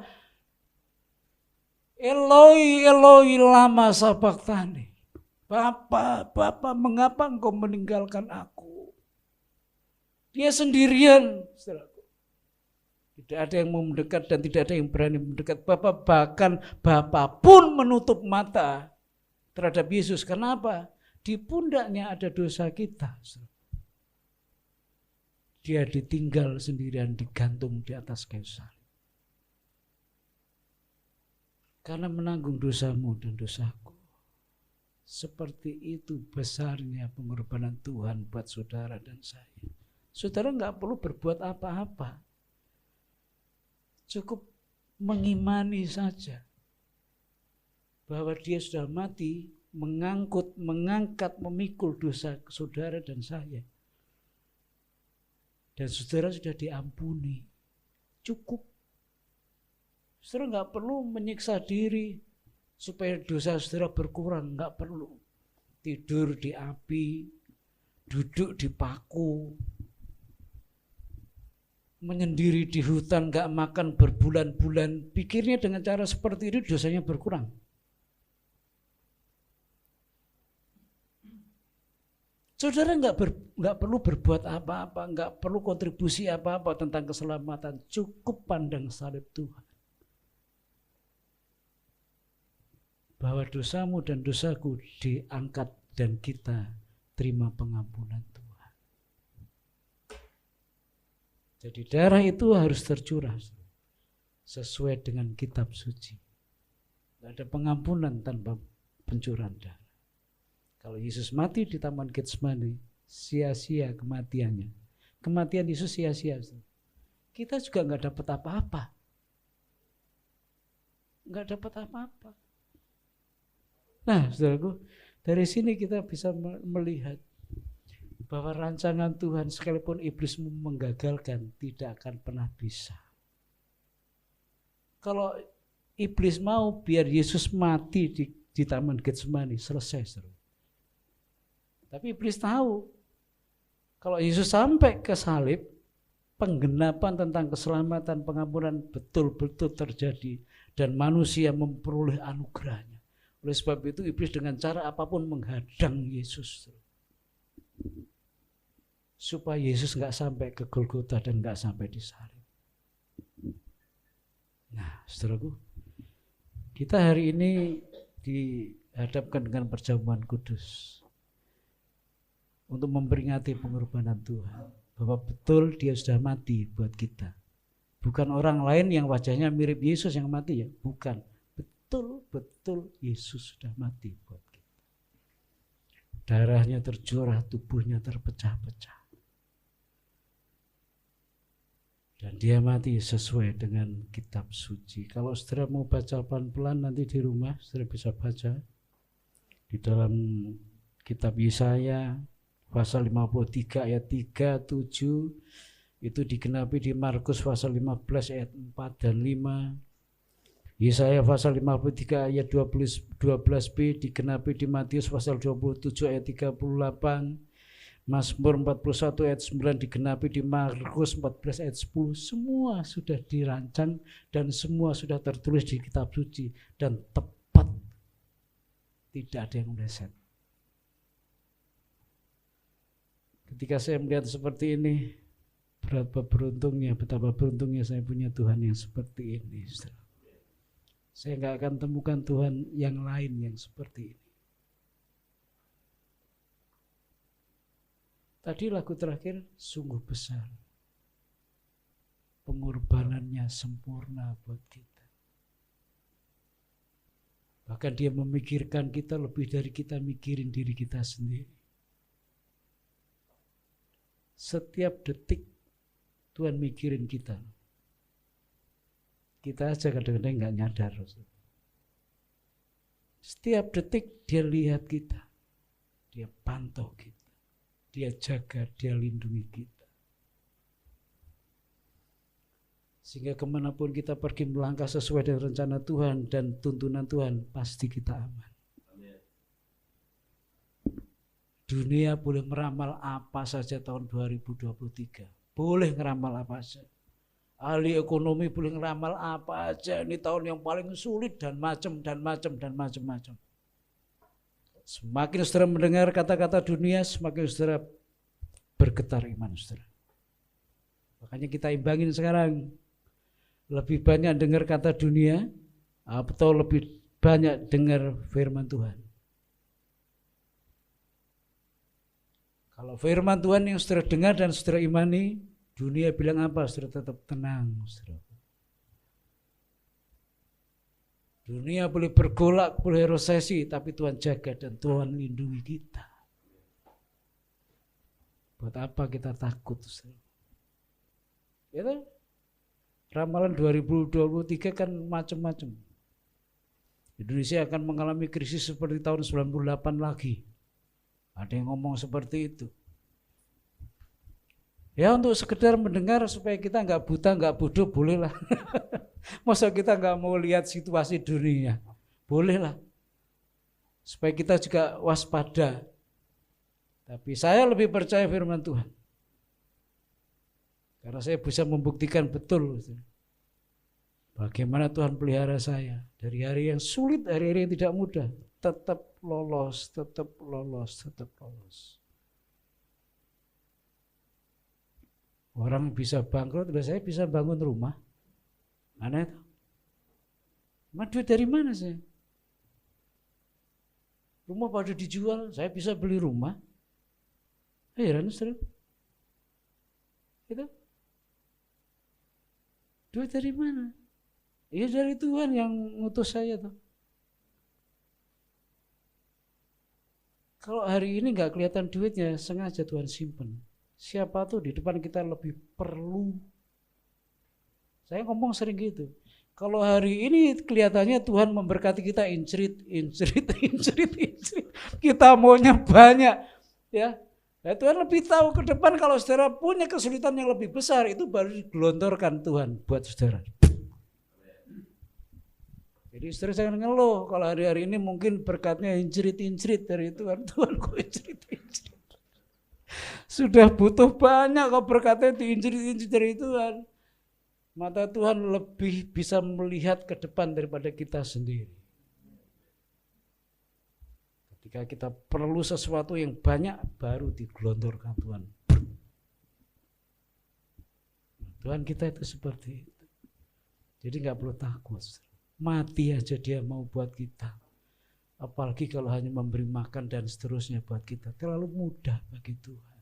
Eloi, Eloi, lama sabachthani. Bapa, mengapa engkau meninggalkan aku? Dia sendirian. Tidak ada yang mau mendekat dan tidak ada yang berani mendekat. Bahkan Bapa pun menutup mata terhadap Yesus. Kenapa? Di pundaknya ada dosa kita. Dia ditinggal sendirian, digantung di atas kayu salib. Karena menanggung dosamu dan dosaku. Seperti itu besarnya pengorbanan Tuhan buat saudara dan saya. Saudara nggak perlu berbuat apa-apa. Cukup mengimani saja bahwa dia sudah mati, mengangkat, memikul dosa saudara dan saya. Dan saudara sudah diampuni. Cukup. Saudara nggak perlu menyiksa diri supaya dosa saudara berkurang, nggak perlu. Tidur di api, duduk di paku. menyendiri di hutan, gak makan berbulan-bulan, pikirnya dengan cara seperti itu dosanya berkurang. Saudara nggak perlu berbuat apa-apa, nggak perlu kontribusi apa-apa tentang keselamatan, cukup pandang salib Tuhan. Bahwa dosamu dan dosaku diangkat dan kita terima pengampunan Tuhan. Jadi darah itu harus tercurah sesuai dengan kitab suci. Tidak ada pengampunan tanpa pencurahan darah. Kalau Yesus mati di Taman Getsemani, sia-sia kematiannya. Kematian Yesus sia-sia. Kita juga nggak dapat apa-apa. Nggak dapat apa-apa. Nah, saudaraku, dari sini kita bisa melihat bahwa rancangan Tuhan sekalipun iblis menggagalkan tidak akan pernah bisa. Kalau iblis mau biar Yesus mati di Taman Getsemani, selesai saudara. Tapi iblis tahu kalau Yesus sampai ke salib, penggenapan tentang keselamatan, pengampunan betul-betul terjadi dan manusia memperoleh anugerahnya. Oleh sebab itu iblis dengan cara apapun menghadang Yesus supaya Yesus nggak sampai ke Golgota dan nggak sampai di salib. Nah, saudaraku, kita hari ini dihadapkan dengan perjamuan kudus untuk memperingati pengorbanan Tuhan, bahwa betul dia sudah mati buat kita. Bukan orang lain yang wajahnya mirip Yesus yang mati ya, bukan. Betul-betul Yesus sudah mati buat kita. Darahnya tercurah, tubuhnya terpecah-pecah. Dan dia mati sesuai dengan kitab suci. Kalau saudara mau baca pelan-pelan nanti di rumah, saudara bisa baca di dalam kitab Yesaya pasal 53 ayat 3, 7 itu digenapi di Markus pasal 15 ayat 4 dan 5. Yesaya pasal 53 ayat 12b digenapi di Matius pasal 27 ayat 38. Mazmur 41 ayat 9 digenapi di Markus 14 ayat 10. Semua sudah dirancang dan semua sudah tertulis di kitab suci dan tepat. Tidak ada yang meleset. Ketika saya melihat seperti ini, betapa beruntungnya saya punya Tuhan yang seperti ini. Saya nggak akan temukan Tuhan yang lain yang seperti ini. Tadi lagu terakhir sungguh besar. Pengorbanannya sempurna buat kita. Bahkan dia memikirkan kita lebih dari kita mikirin diri kita sendiri. Setiap detik Tuhan mikirin kita. Kita aja kadang-kadang nggak nyadar. Setiap detik dia lihat kita. Dia pantau kita. Dia jaga, dia lindungi kita. Sehingga kemanapun kita pergi melangkah sesuai dengan rencana Tuhan dan tuntunan Tuhan, pasti kita aman. Dunia boleh meramal apa saja tahun 2023. Boleh ngeramal apa saja. Ahli ekonomi boleh ngeramal apa aja. Ini tahun yang paling sulit dan macam. Semakin saudara mendengar kata-kata dunia, semakin saudara bergetar iman saudara. Makanya kita imbangin sekarang. Lebih banyak dengar kata dunia atau lebih banyak dengar firman Tuhan. Kalau firman Tuhan yang saudara dengar dan saudara imani, dunia bilang apa, saudara tetap tenang. Saudara. Dunia boleh bergolak, boleh resesi, tapi Tuhan jaga dan Tuhan lindungi kita. Buat apa kita takut? Saudara? Ya, ramalan 2023 kan macam-macam. Indonesia akan mengalami krisis seperti tahun 98 lagi. Ada yang ngomong seperti itu. Ya untuk sekedar mendengar supaya kita nggak buta, nggak bodoh, bolehlah. Masa kita nggak mau lihat situasi dunia? Bolehlah. Supaya kita juga waspada. Tapi saya lebih percaya firman Tuhan. Karena saya bisa membuktikan betul bagaimana Tuhan pelihara saya. Dari hari yang sulit, hari-hari yang tidak mudah, tetap lolos, tetap lolos, tetap lolos. Orang bisa bangkrut, saya bisa bangun rumah. Mana itu? Duit dari mana saya? Rumah pada dijual, saya bisa beli rumah. Heran, saudara. Itu duit dari mana? Iya dari Tuhan yang ngutus saya tuh. Kalau hari ini nggak kelihatan duitnya, sengaja Tuhan simpen. Siapa tuh di depan kita lebih perlu? Saya ngomong sering gitu. Kalau hari ini kelihatannya Tuhan memberkati kita incerit. Kita maunya banyak, ya. Nah, Tuhan lebih tahu ke depan kalau saudara punya kesulitan yang lebih besar, itu baru digelontorkan Tuhan buat saudara. Jadi saudara jangan ngeluh kalau hari-hari ini mungkin berkatnya incerit dari Tuhan. Tuhan kok incerit. Sudah butuh banyak kok berkatnya diincerit dari Tuhan. Mata Tuhan lebih bisa melihat ke depan daripada kita sendiri. Ketika kita perlu sesuatu yang banyak, baru digelontorkan Tuhan. Tuhan kita itu seperti itu. Jadi nggak perlu takut. Mati aja dia mau buat kita. Apalagi kalau hanya memberi makan dan seterusnya buat kita. Terlalu mudah bagi Tuhan.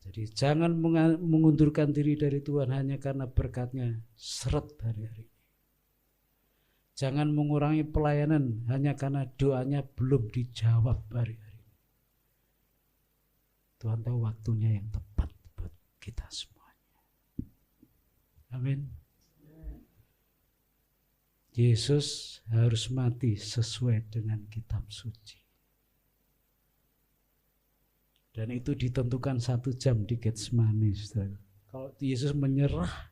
Jadi jangan mengundurkan diri dari Tuhan hanya karena berkatnya seret hari-hari ini. Jangan mengurangi pelayanan hanya karena doanya belum dijawab hari-hari ini. Tuhan tahu waktunya yang tepat buat kita semuanya. Amin. Yesus harus mati sesuai dengan kitab suci. Dan itu ditentukan 1 jam di Getsemani. Kalau Yesus menyerah,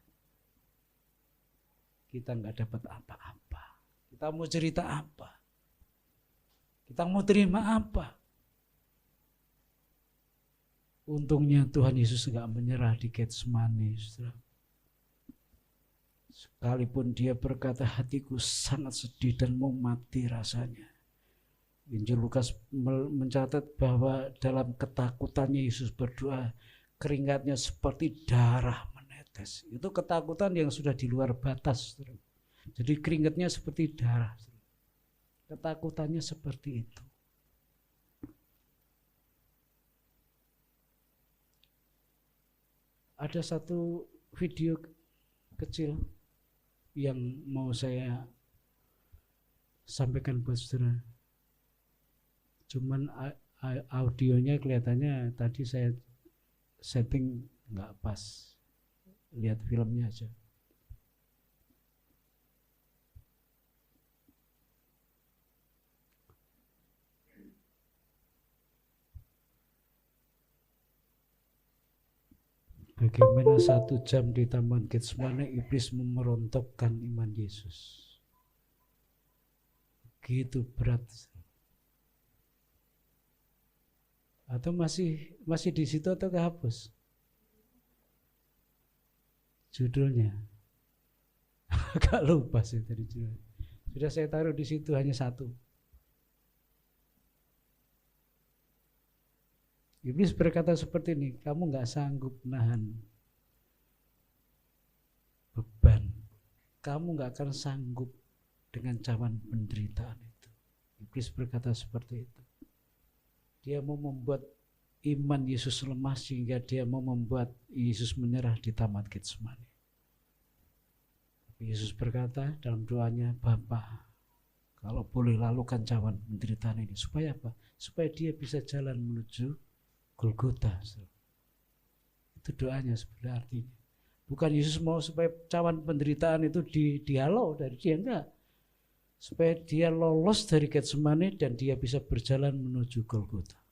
kita nggak dapat apa-apa. Kita mau cerita apa? Kita mau terima apa? Untungnya Tuhan Yesus nggak menyerah di Getsemani. Sekalipun dia berkata, hatiku sangat sedih dan mau mati rasanya. Injil Lukas mencatat bahwa dalam ketakutannya Yesus berdoa, keringatnya seperti darah menetes. Itu ketakutan yang sudah di luar batas. Jadi keringatnya seperti darah. Ketakutannya seperti itu. Ada satu video kecil yang mau saya sampaikan buat saudara. Cuman audionya kelihatannya tadi saya setting nggak pas. Lihat filmnya aja. Bagaimana 1 jam di Taman Getsemani iblis memerontokkan iman Yesus. Begitu berat. Atau masih di situ atau kehapus? Judulnya. Agak lupa sih tadi judulnya. Sudah saya taruh di situ hanya 1. Iblis berkata seperti ini, kamu nggak sanggup nahan beban. Kamu nggak akan sanggup dengan cawan penderitaan itu. Iblis berkata seperti itu. Dia mau membuat iman Yesus lemah sehingga dia mau membuat Yesus menyerah di Taman Getsemani. Yesus berkata dalam doanya, Bapa, kalau boleh lalukan cawan penderitaan ini. Supaya apa? Supaya dia bisa jalan menuju Golgota. Itu doanya sebenarnya artinya. Bukan Yesus mau supaya cawan penderitaan itu dihalau dari dia, enggak. Supaya dia lolos dari Getsemani dan dia bisa berjalan menuju Golgota.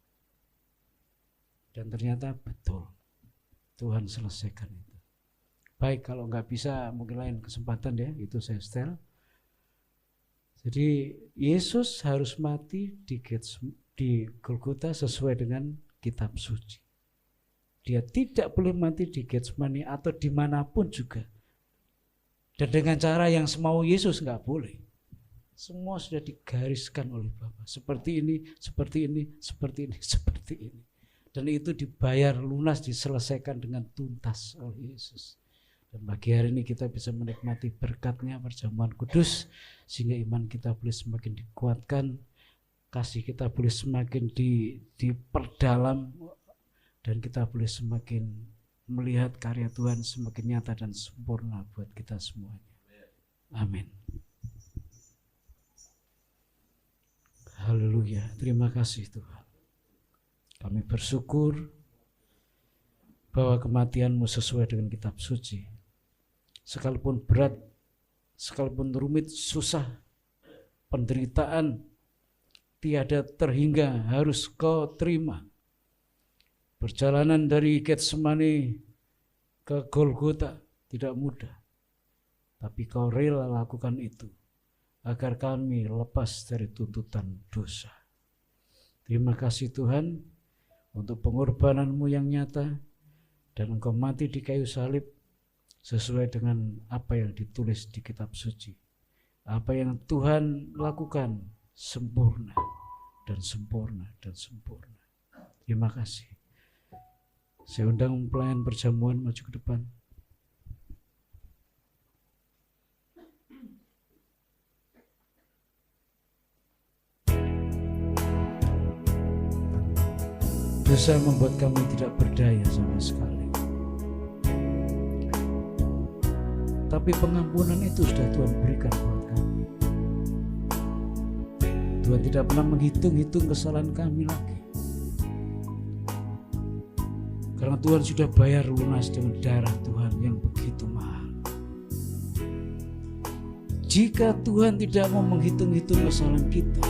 Dan ternyata betul, Tuhan selesaikan itu. Baik, kalau nggak bisa mungkin lain kesempatan ya, itu saya setel. Jadi Yesus harus mati di Golgota sesuai dengan kitab suci. Dia tidak boleh mati di Getsemani atau dimanapun juga. Dan dengan cara yang semau Yesus nggak boleh. Semua sudah digariskan oleh Bapa. Seperti ini, seperti ini, seperti ini, seperti ini. Dan itu dibayar lunas, diselesaikan dengan tuntas oleh Yesus. Dan pagi hari ini kita bisa menikmati berkatnya perjamuan kudus, sehingga iman kita boleh semakin dikuatkan, kasih kita boleh semakin diperdalam, dan kita boleh semakin melihat karya Tuhan semakin nyata dan sempurna buat kita semuanya. Amin. Haleluya, terima kasih Tuhan. Kami bersyukur bahwa kematian-Mu sesuai dengan kitab suci. Sekalipun berat, sekalipun rumit, susah, penderitaan tiada terhingga harus Kau terima. Perjalanan dari Getsemani ke Golgota tidak mudah, tapi Kau rela lakukan itu agar kami lepas dari tuntutan dosa. Terima kasih Tuhan untuk pengorbanan-Mu yang nyata, dan Engkau mati di kayu salib sesuai dengan apa yang ditulis di kitab suci. Apa yang Tuhan lakukan sempurna dan sempurna dan sempurna. Terima kasih. Saya undang pelayan perjamuan maju ke depan. Dosa membuat kami tidak berdaya sama sekali. Tapi pengampunan itu sudah Tuhan berikan buat kami. Tuhan tidak pernah menghitung-hitung kesalahan kami lagi. Karena Tuhan sudah bayar lunas dengan darah Tuhan yang begitu mahal. Jika Tuhan tidak mau menghitung-hitung kesalahan kita,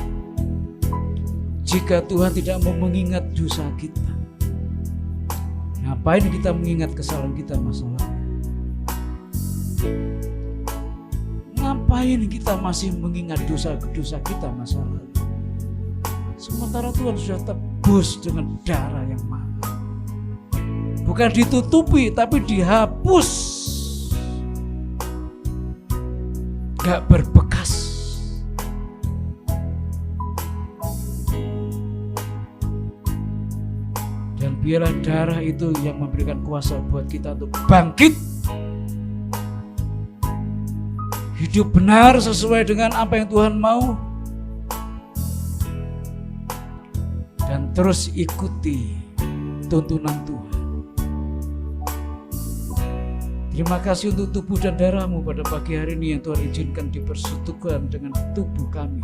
jika Tuhan tidak mau mengingat dosa kita, ngapain kita mengingat kesalahan kita masa lalu? Ngapain kita masih mengingat dosa-dosa kita masa lalu? Sementara Tuhan sudah tebus dengan darah yang mahal. Bukan ditutupi, tapi dihapus. Gak berbekas. Dan biarlah darah itu yang memberikan kuasa buat kita untuk bangkit. Hidup benar sesuai dengan apa yang Tuhan mau. Dan terus ikuti tuntunan Tuhan. Terima kasih untuk tubuh dan darah-Mu pada pagi hari ini yang Tuhan izinkan dipersatukan dengan tubuh kami.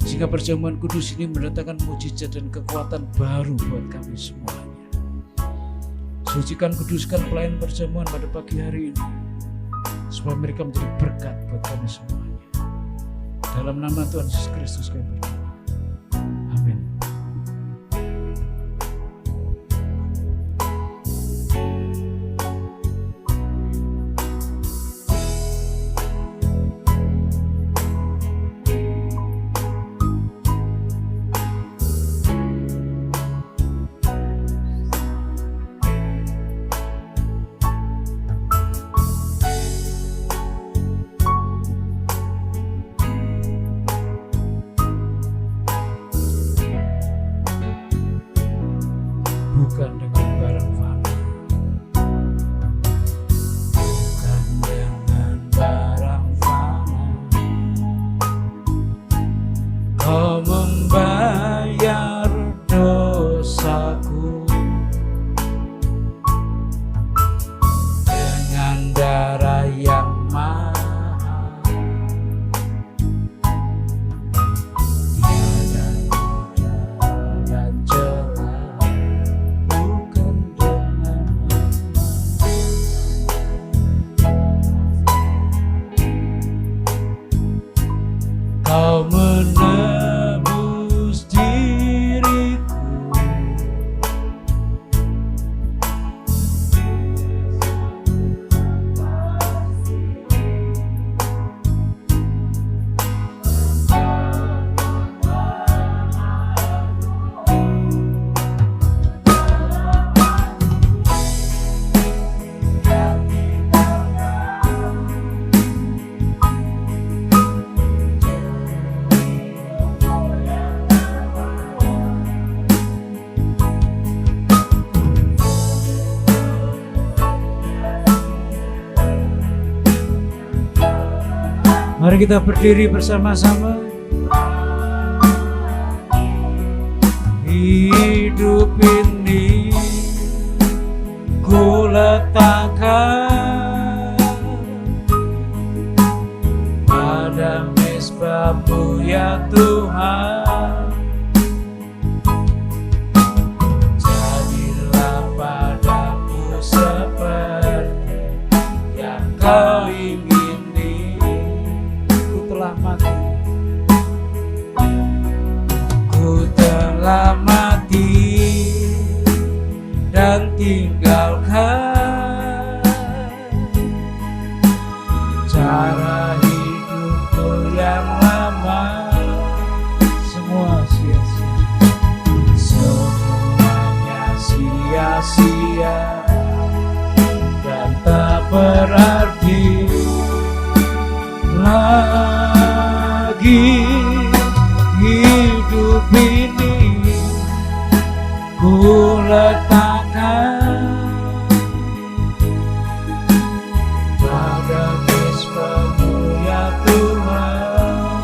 Sehingga perjamuan kudus ini mendatangkan mujizat dan kekuatan baru buat kami semuanya. Sucikan, kuduskan pelayan perjamuan pada pagi hari ini, supaya mereka menjadi berkat buat kami semuanya. Dalam nama Tuhan Yesus Kristus kami berdoa. Amin. Mari kita berdiri bersama-sama. Hidup ini ku letakkan pada mezbah-Mu ya Tuhan. Jadilah padaku seperti yang Kau ingini. Ku telah mati, ku telah mati dan tinggalkan cara hidupku yang lama. Semua sia-sia, semuanya sia-sia dan tak berarti lagi. Hidup ini ku letakkan pada mezbah-Mu ya Tuhan.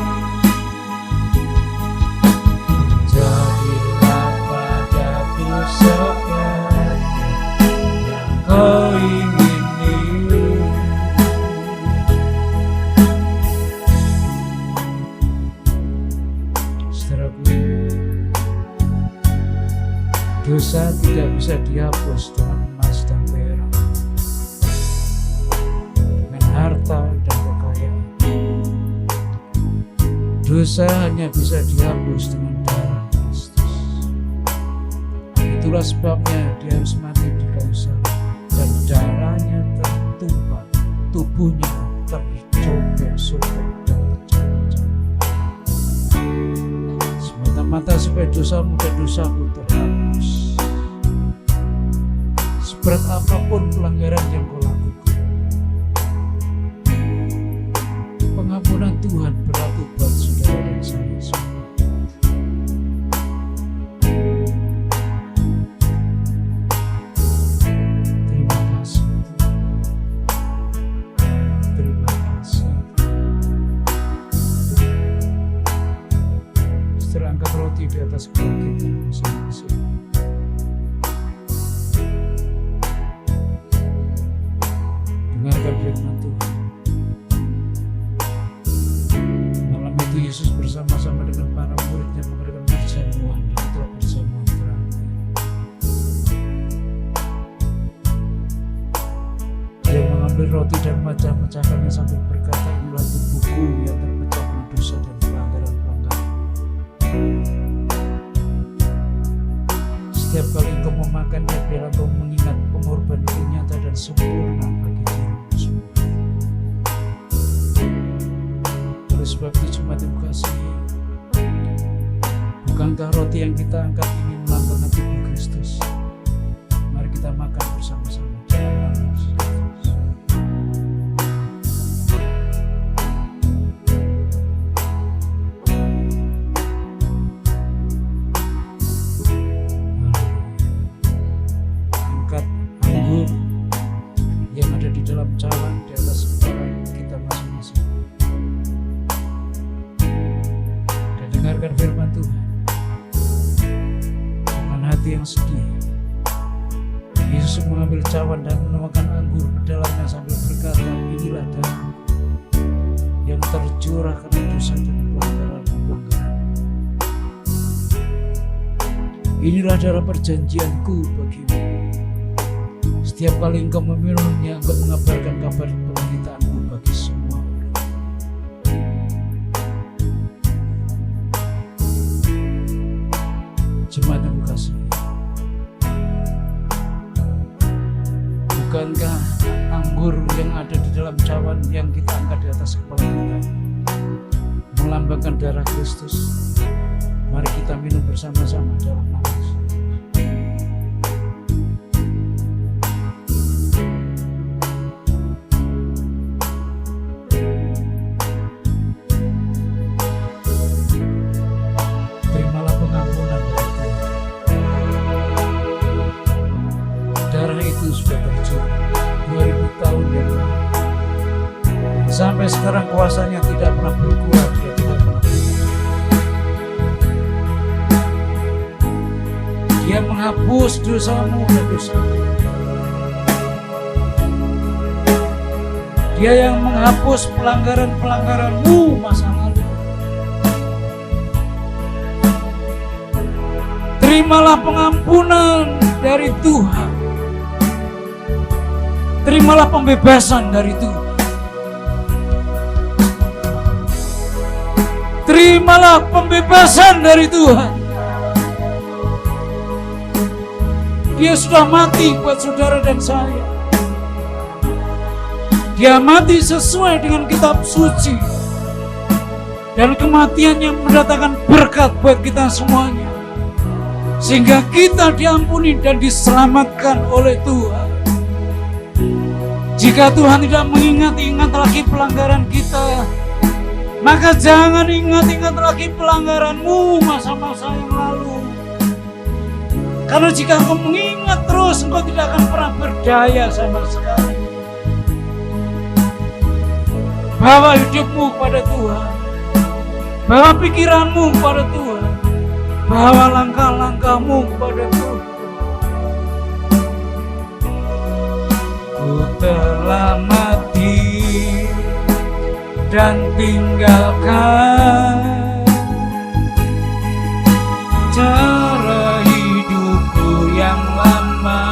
Jadilah padaku seperti yang Kau ingini. Saudaraku, dosa tidak bisa dihapus dengan emas dan perak, dengan harta dan kekayaan. Dosa hanya bisa dihapus dengan darah Kristus. Itulah sebabnya Dia harus mati di kayu salib dan darahnya tertumpah, tubuhnya tercobek-sobek dan pecah-pecah, semata-mata supaya dosamu dan dosaku terhapus. Seberat apapun pelanggaran yang kau lakukan, pengampunan Tuhan berlaku buat saudara dan saya semua. Terima kasih, terima kasih. Setelah angkat roti di atas kepala kita masing-masing. Dengarkan firman Tuhan. Malam itu Yesus bersama-sama dengan para muridnya mengadakan perjamuan, dan itulah perjamuan terakhir. Dia mengambil roti dan memecah-mecahkannya sambil berkata, inilah tubuhku yang terpecah karena dosa dan pelanggaran-pelanggaran. Setiap kali engkau memakannya, biarlah engkau mengingat pengorbanan itu nyata dan sempurna bagi dirimu semua. Oleh sebab itu jemaat yang kukasihi, bukankah roti yang kita angkat ini melambangkan tubuh Kristus? Mari kita makan bersama-sama dalam nama Yesus Kristus. Angkat anggur yang ada di dalam cawan di atas kepala kita masing-masing, dan dengarkan firman Tuhan dengan hati yang sedih. Yesus mengambil cawan dan menuangkan anggur ke dalamnya sambil berkata, inilah darahku yang tercurah karena dosa dan pelanggaran-pelanggaran. Inilah darah perjanjianku bagimu. Setiap kali engkau meminumnya, engkau mengabarkan kabar kebangkitaanmu bagi semua orang. Jemaat yang kukasihi, bukankah anggur yang ada di dalam cawan yang kita angkat di atas kepala kita melambangkan darah Kristus? Mari kita minum bersama-sama dalam nama Yesus. Terimalah pengampunan dari Tuhan. Darah itu sudah tercurah 2000 tahun yang lalu. sampai sekarang kuasanya tidak pernah berkurang, dia tidak pernah berkurang. Dia menghapus dosamu dan dosamu. Dia yang menghapus pelanggaran-pelanggaranmu masa lalu. Terimalah pengampunan dari Tuhan. Terimalah pembebasan dari Tuhan. Terimalah pembebasan dari Tuhan. Dia sudah mati buat saudara dan saya. Dia mati sesuai dengan kitab suci. Dan kematian yang mendatangkan berkat buat kita semuanya. Sehingga kita diampuni dan diselamatkan oleh Tuhan. Jika Tuhan tidak mengingat-ingat lagi pelanggaran kita, maka jangan ingat-ingat lagi pelanggaranmu masa-masa yang lalu. Karena jika engkau mengingat terus, engkau tidak akan pernah berdaya sama sekali. Bawa hidupmu kepada Tuhan. Bawa pikiranmu kepada Tuhan. Bawa langkah-langkahmu kepada Tuhan. Ku telah mati dan tinggalkan cara hidupku yang lama.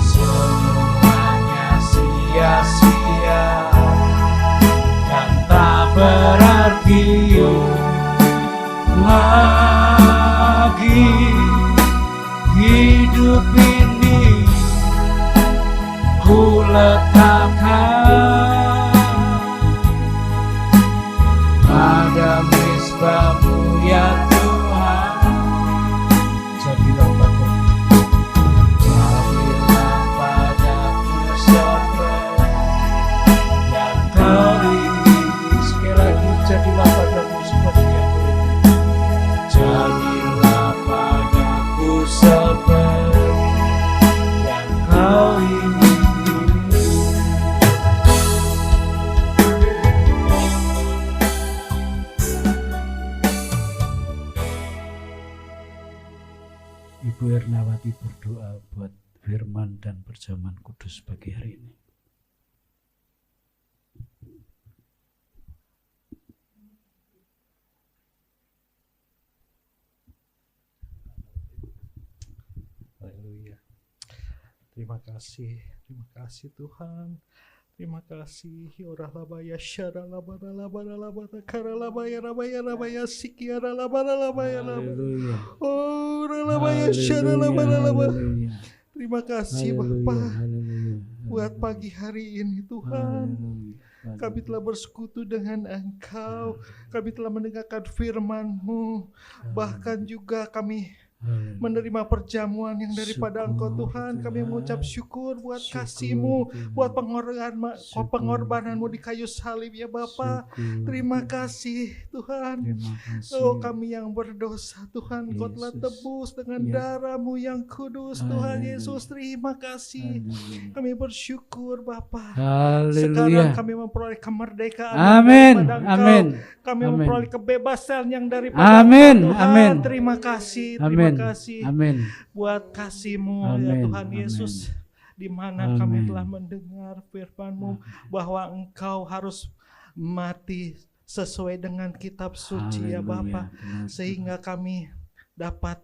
Semuanya sia-sia dan tak berarti lagi. Hidup ini ku letakkan pada mezbah-Mu ya Tuhan. Jadilah padaku seperti yang Kau ingin. Sekali lagi, jadilah padaku seperti yang Kau ingin. Jadilah padaku seperti yang Kau ingin. Ibu Ernawati berdoa buat firman dan perjamuan kudus pagi hari ini. Haleluya. Terima kasih Tuhan. Terima kasih. Yoralabaya syaralabara labara labara karalabaya rabaya rabaya sikiara labara labaya labara. Haleluya. Oh, ralabaya syaralabara labara. Haleluya. Terima kasih Haleluya. Bapa Haleluya. buat pagi hari ini Tuhan. Haleluya. Kami telah bersekutu dengan Engkau. Kami telah mendengarkan firman-Mu. Bahkan juga kami menerima perjamuan yang daripada Engkau Tuhan. Kami mengucap syukur buat kasih-Mu, buat pengorbanan-Mu di kayu salib ya Bapa. Terima kasih Tuhan. Oh, kami yang berdosa Tuhan, Engkau telah tebus dengan darah-Mu yang kudus Tuhan Yesus. Terima kasih. Kami bersyukur Bapa. Sekarang kami memperoleh kemerdekaan Amin. daripada Engkau. Amin. Kami Amin. memperoleh kebebasan yang daripada Amin. Engkau Tuhan. Amin. Terima kasih. Amin. Terima kasih Amin. buat kasih-Mu ya Amin. Tuhan Amin. Yesus, di mana Amin. kami telah mendengar firman-Mu bahwa Engkau harus mati sesuai dengan kitab suci ya Bapa, sehingga kami dapat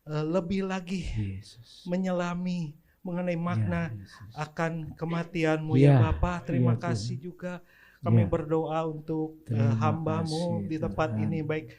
lebih lagi Yesus. menyelami mengenai makna Yesus. akan kematian-Mu Ya, ya Bapa. Terima ya, kasih juga kami Ya. berdoa untuk Terima hamba-Mu kasih, di tempat Tuhan. ini, baik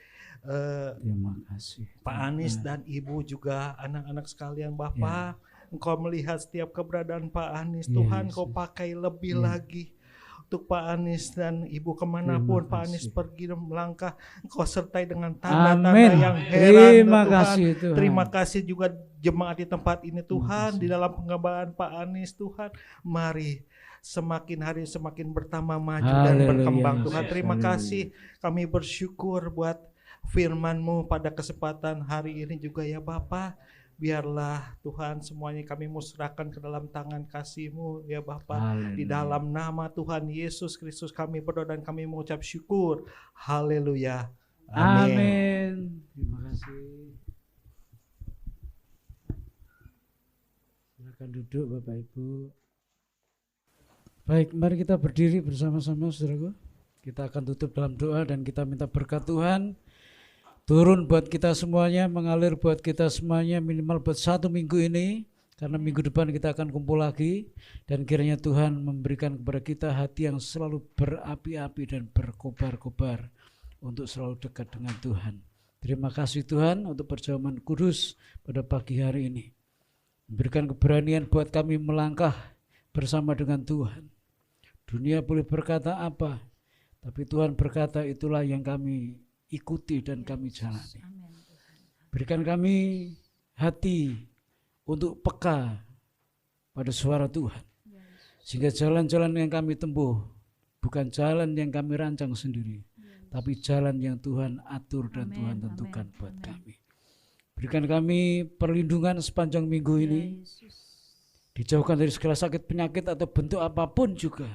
Terima kasih. Pak Anies dan Ibu juga anak-anak sekalian Bapa. Engkau melihat setiap keberadaan Pak Anies Tuhan, Engkau pakai lebih lagi untuk Pak Anies dan Ibu kemanapun Terima Pak Anies kasih. pergi dan melangkah, Engkau sertai dengan tanda-tanda Amin. yang heran Terima Tuhan. kasih Tuhan. Terima kasih juga jemaat di tempat ini Tuhan, kasih. di dalam pengembangan Pak Anies Tuhan. Mari semakin hari semakin bertambah maju dan Haleluya. berkembang Tuhan. Terima Haleluya. kasih, kami bersyukur buat firman-Mu pada kesempatan hari ini juga ya Bapa. Biarlah Tuhan semuanya kami mau serahkan ke dalam tangan kasih-Mu ya Bapa. Haleluya. Di dalam nama Tuhan Yesus Kristus kami berdoa dan kami mengucap syukur. Haleluya. Amin. Amin. Terima kasih. Silakan duduk Bapak Ibu. Baik, mari kita berdiri bersama-sama saudaraku. Kita akan tutup dalam doa dan kita minta berkat Tuhan turun buat kita semuanya, mengalir buat kita semuanya minimal buat 1 minggu ini. Karena minggu depan kita akan kumpul lagi. Dan kiranya Tuhan memberikan kepada kita hati yang selalu berapi-api dan berkobar-kobar untuk selalu dekat dengan Tuhan. Terima kasih Tuhan untuk perjamuan kudus pada pagi hari ini. Memberikan keberanian buat kami melangkah bersama dengan Tuhan. Dunia boleh berkata apa, tapi Tuhan berkata itulah yang kami ikuti dan kami jalani. Berikan kami hati untuk peka pada suara Tuhan. Sehingga jalan-jalan yang kami tempuh bukan jalan yang kami rancang sendiri, tapi jalan yang Tuhan atur dan Tuhan tentukan buat kami. Berikan kami perlindungan sepanjang minggu ini. Dijauhkan dari segala sakit penyakit atau bentuk apapun juga.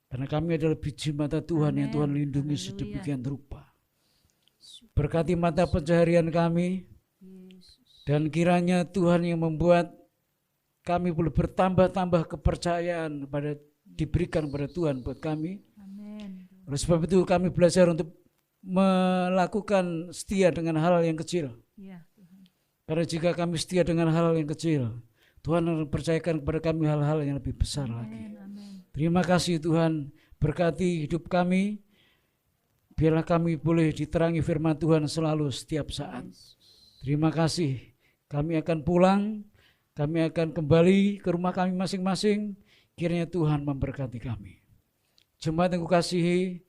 Karena kami adalah biji mata Tuhan yang Tuhan lindungi sedemikian rupa. Berkati mata pencaharian kami. Dan kiranya Tuhan yang membuat kami boleh bertambah-tambah kepercayaan diberikan kepada Tuhan buat kami. Oleh sebab itu kami belajar untuk melakukan setia dengan hal yang kecil. Karena jika kami setia dengan hal yang kecil, Tuhan akan percayakan kepada kami hal-hal yang lebih besar lagi. Terima kasih Tuhan, berkati hidup kami. Biarlah kami boleh diterangi firman Tuhan selalu setiap saat. Terima kasih. Kami akan pulang, kami akan kembali ke rumah kami masing-masing. Kiranya Tuhan memberkati kami. Jemaat yang kukasihi,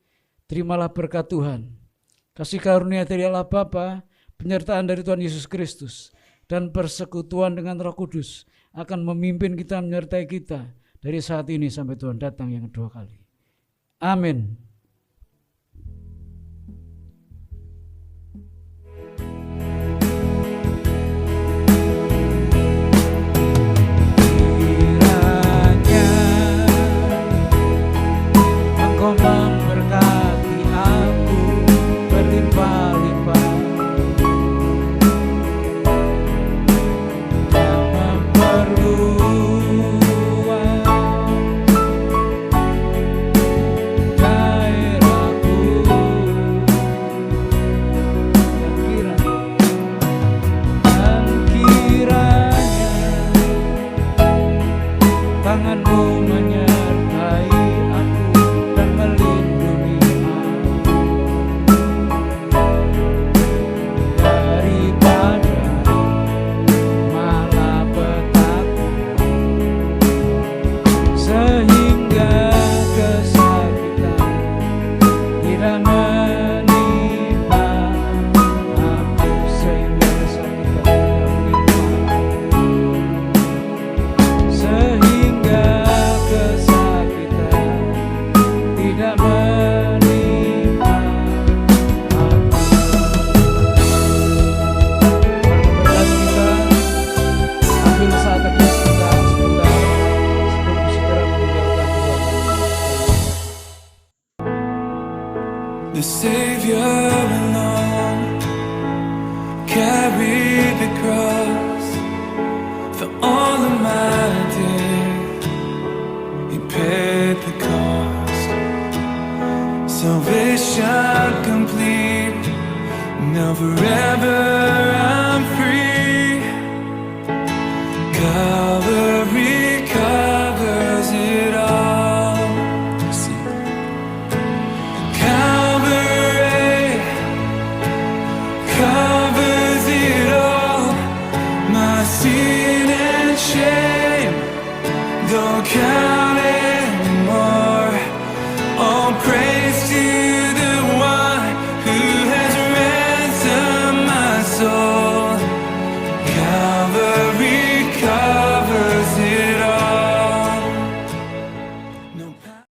terimalah berkat Tuhan. Kasih karunia dari Allah Bapa, penyertaan dari Tuhan Yesus Kristus, dan persekutuan dengan Roh Kudus akan memimpin kita, menyertai kita dari saat ini sampai Tuhan datang yang kedua kali. Amin. Memberkati aku berlimpah-limpah dan memperluas daerahku, dan kiranya tanganmu menyertai aku dan melindungi aku daripada malapetaka, sehingga kesakitan tidak menimpa aku, sehingga kesakitan tidak menimpa aku, sehingga kesakitan tidak menimpa aku. Tuhan memberkati kita. Ambil saat teduh sebentar sebelum saudara meninggalkan Tuhan. The Savior alone carried the cross for all of my days. He paid the cost. Salvation complete. Now forever I'm free. Calvary covers it all. See. Calvary covers it all. My sin and shame.